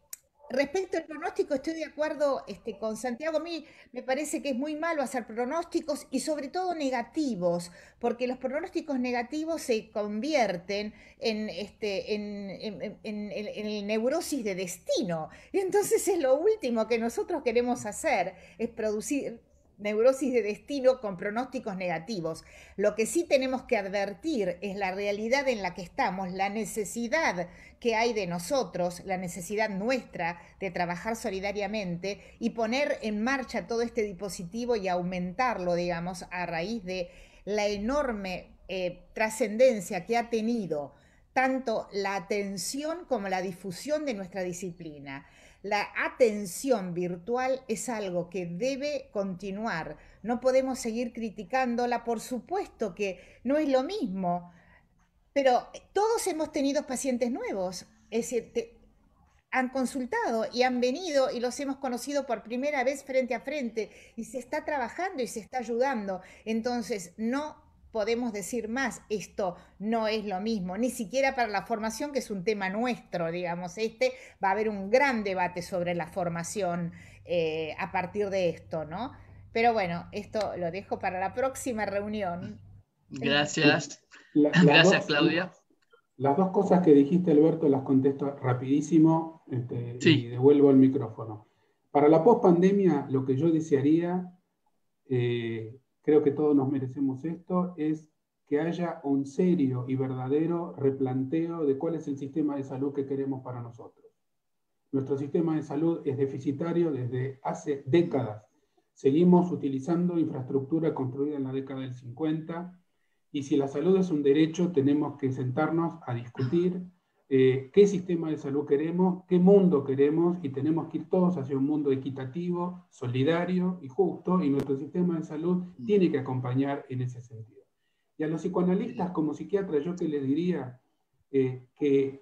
respecto al pronóstico estoy de acuerdo con Santiago. A mí me parece que es muy malo hacer pronósticos y sobre todo negativos, porque los pronósticos negativos se convierten en neurosis de destino. Y entonces es lo último que nosotros queremos hacer, es producir neurosis de destino con pronósticos negativos. Lo que sí tenemos que advertir es la realidad en la que estamos, la necesidad que hay de nosotros, la necesidad nuestra de trabajar solidariamente y poner en marcha todo este dispositivo y aumentarlo, digamos, a raíz de la enorme trascendencia que ha tenido tanto la atención como la difusión de nuestra disciplina. La atención virtual es algo que debe continuar. No podemos seguir criticándola, por supuesto que no es lo mismo, pero todos hemos tenido pacientes nuevos, es decir, han consultado y han venido y los hemos conocido por primera vez frente a frente y se está trabajando y se está ayudando. Entonces, no podemos decir más, esto no es lo mismo, ni siquiera para la formación, que es un tema nuestro, digamos, va a haber un gran debate sobre la formación a partir de esto, ¿no? Pero bueno, esto lo dejo para la próxima reunión. Gracias. Gracias, Claudia. Las dos cosas que dijiste, Alberto, las contesto rapidísimo y devuelvo el micrófono. Para la pospandemia, lo que yo desearía, creo que todos nos merecemos esto, es que haya un serio y verdadero replanteo de cuál es el sistema de salud que queremos para nosotros. Nuestro sistema de salud es deficitario desde hace décadas. Seguimos utilizando infraestructura construida en la década del 50, y si la salud es un derecho, tenemos que sentarnos a discutir qué sistema de salud queremos, qué mundo queremos, y tenemos que ir todos hacia un mundo equitativo, solidario y justo, y nuestro sistema de salud tiene que acompañar en ese sentido. Y a los psicoanalistas como psiquiatras, yo que les diría que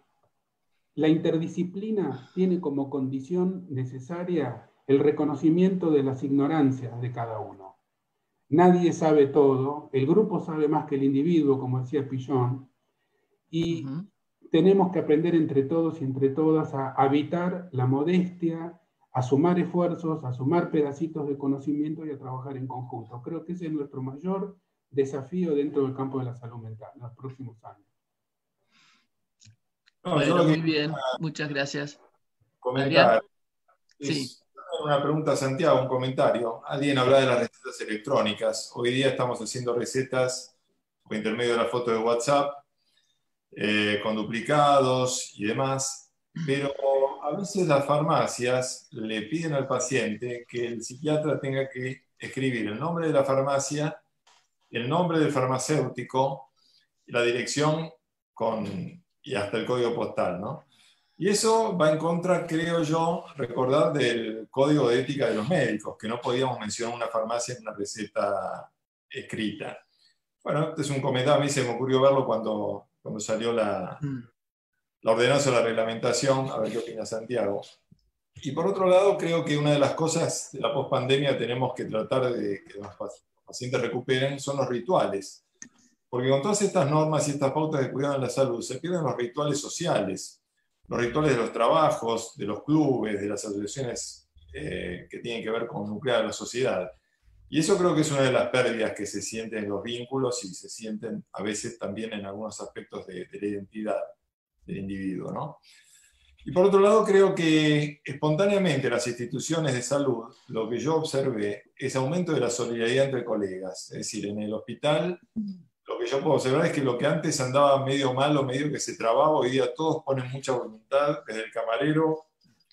la interdisciplina tiene como condición necesaria el reconocimiento de las ignorancias de cada uno. Nadie sabe todo, el grupo sabe más que el individuo, como decía Pillon, y tenemos que aprender entre todos y entre todas a habitar la modestia, a sumar esfuerzos, a sumar pedacitos de conocimiento y a trabajar en conjunto. Creo que ese es nuestro mayor desafío dentro del campo de la salud mental en los próximos años. Bueno, muy bien, muchas gracias. Comentar. Sí. Una pregunta a Santiago, un comentario. Alguien habla de las recetas electrónicas. Hoy día estamos haciendo recetas por intermedio de la foto de WhatsApp, con duplicados y demás, pero a veces las farmacias le piden al paciente que el psiquiatra tenga que escribir el nombre de la farmacia, el nombre del farmacéutico, la dirección y hasta el código postal, ¿no? Y eso va en contra, creo yo, recordar del código de ética de los médicos, que no podíamos mencionar una farmacia en una receta escrita. Bueno, este es un comentario, a mí se me ocurrió verlo cuando salió la ordenanza de la reglamentación, a ver qué opina Santiago. Y por otro lado, creo que una de las cosas de la pospandemia tenemos que tratar de que los pacientes recuperen son los rituales. Porque con todas estas normas y estas pautas de cuidado en la salud se pierden los rituales sociales. Los rituales de los trabajos, de los clubes, de las asociaciones que tienen que ver con nuclear la sociedad. Y eso creo que es una de las pérdidas que se sienten en los vínculos y se sienten a veces también en algunos aspectos de la identidad del individuo, ¿no? Y por otro lado, creo que espontáneamente las instituciones de salud, lo que yo observé es aumento de la solidaridad entre colegas. Es decir, en el hospital lo que yo puedo observar es que lo que antes andaba medio mal o medio que se trababa, hoy día todos ponen mucha voluntad, desde el camarero,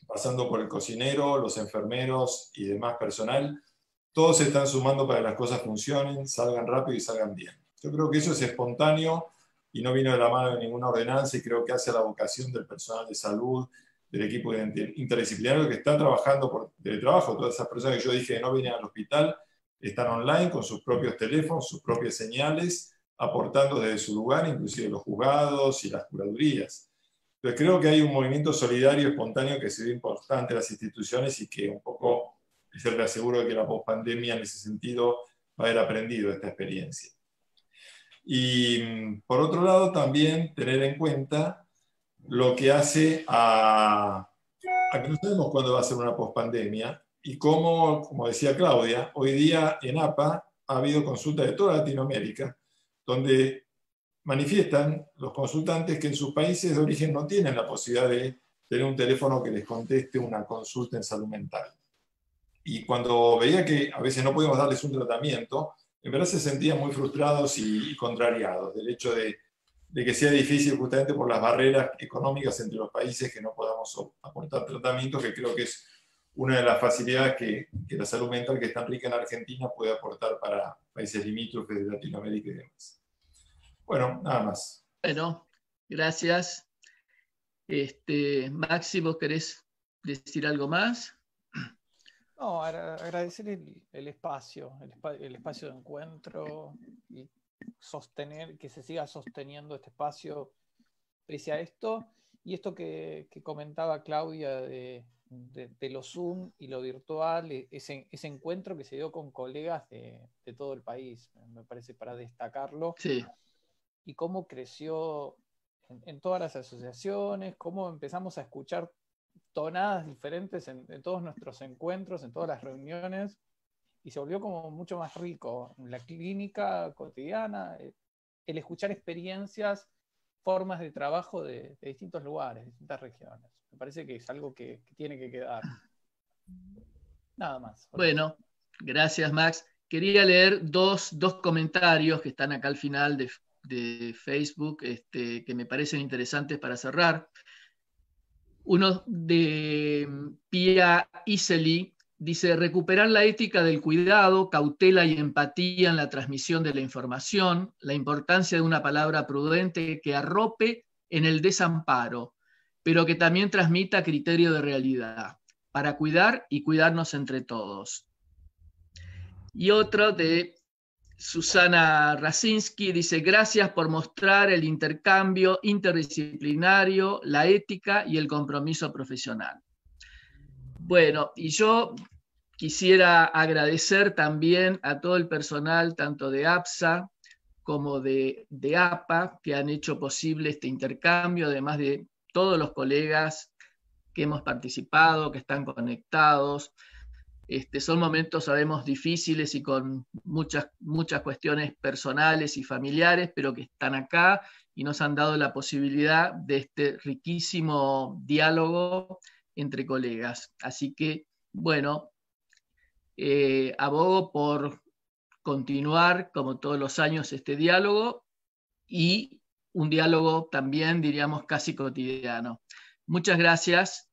pasando por el cocinero, los enfermeros y demás personal. Todos se están sumando para que las cosas funcionen, salgan rápido y salgan bien. Yo creo que eso es espontáneo y no vino de la mano de ninguna ordenanza, y creo que hace a la vocación del personal de salud, del equipo interdisciplinario que está trabajando por teletrabajo. Todas esas personas que yo dije que no vienen al hospital están online con sus propios teléfonos, sus propias señales, aportando desde su lugar, inclusive los juzgados y las curadurías. Entonces creo que hay un movimiento solidario, espontáneo, que se ve importante en las instituciones y que un poco es el reaseguro de que la pospandemia en ese sentido va a haber aprendido esta experiencia. Y por otro lado también tener en cuenta lo que hace a que no sabemos cuándo va a ser una pospandemia y cómo, como decía Claudia, hoy día en APA ha habido consultas de toda Latinoamérica donde manifiestan los consultantes que en sus países de origen no tienen la posibilidad de tener un teléfono que les conteste una consulta en salud mental. Y cuando veía que a veces no podíamos darles un tratamiento, en verdad se sentían muy frustrados y contrariados del hecho de que sea difícil justamente por las barreras económicas entre los países que no podamos aportar tratamientos, que creo que es una de las facilidades que la salud mental, que es tan rica en Argentina, puede aportar para países limítrofes de Latinoamérica y demás. Bueno, nada más. Bueno, gracias. Maxi, ¿vos querés decir algo más? No, agradecer el espacio de encuentro y sostener, que se siga sosteniendo este espacio pese a esto. Y esto que comentaba Claudia de lo Zoom y lo virtual, ese encuentro que se dio con colegas de todo el país, me parece para destacarlo. Sí. Y cómo creció en todas las asociaciones, cómo empezamos a escuchar tonadas diferentes en todos nuestros encuentros, en todas las reuniones, y se volvió como mucho más rico en la clínica cotidiana, el escuchar experiencias, formas de trabajo de distintos lugares, de distintas regiones. Me parece que es algo que tiene que quedar. Nada más. Bueno, gracias, Max. Quería leer dos comentarios que están acá al final de Facebook, que me parecen interesantes para cerrar. Uno de Pia Iseli dice: recuperar la ética del cuidado, cautela y empatía en la transmisión de la información, la importancia de una palabra prudente que arrope en el desamparo, pero que también transmita criterio de realidad, para cuidar y cuidarnos entre todos. Y otro de Susana Rasinski dice: gracias por mostrar el intercambio interdisciplinario, la ética y el compromiso profesional. Bueno, y yo quisiera agradecer también a todo el personal, tanto de APSA como de APA, que han hecho posible este intercambio, además de todos los colegas que hemos participado, que están conectados. Son momentos, sabemos, difíciles y con muchas cuestiones personales y familiares, pero que están acá y nos han dado la posibilidad de este riquísimo diálogo entre colegas. Así que, bueno, abogo por continuar, como todos los años, este diálogo, y un diálogo también, diríamos, casi cotidiano. Muchas gracias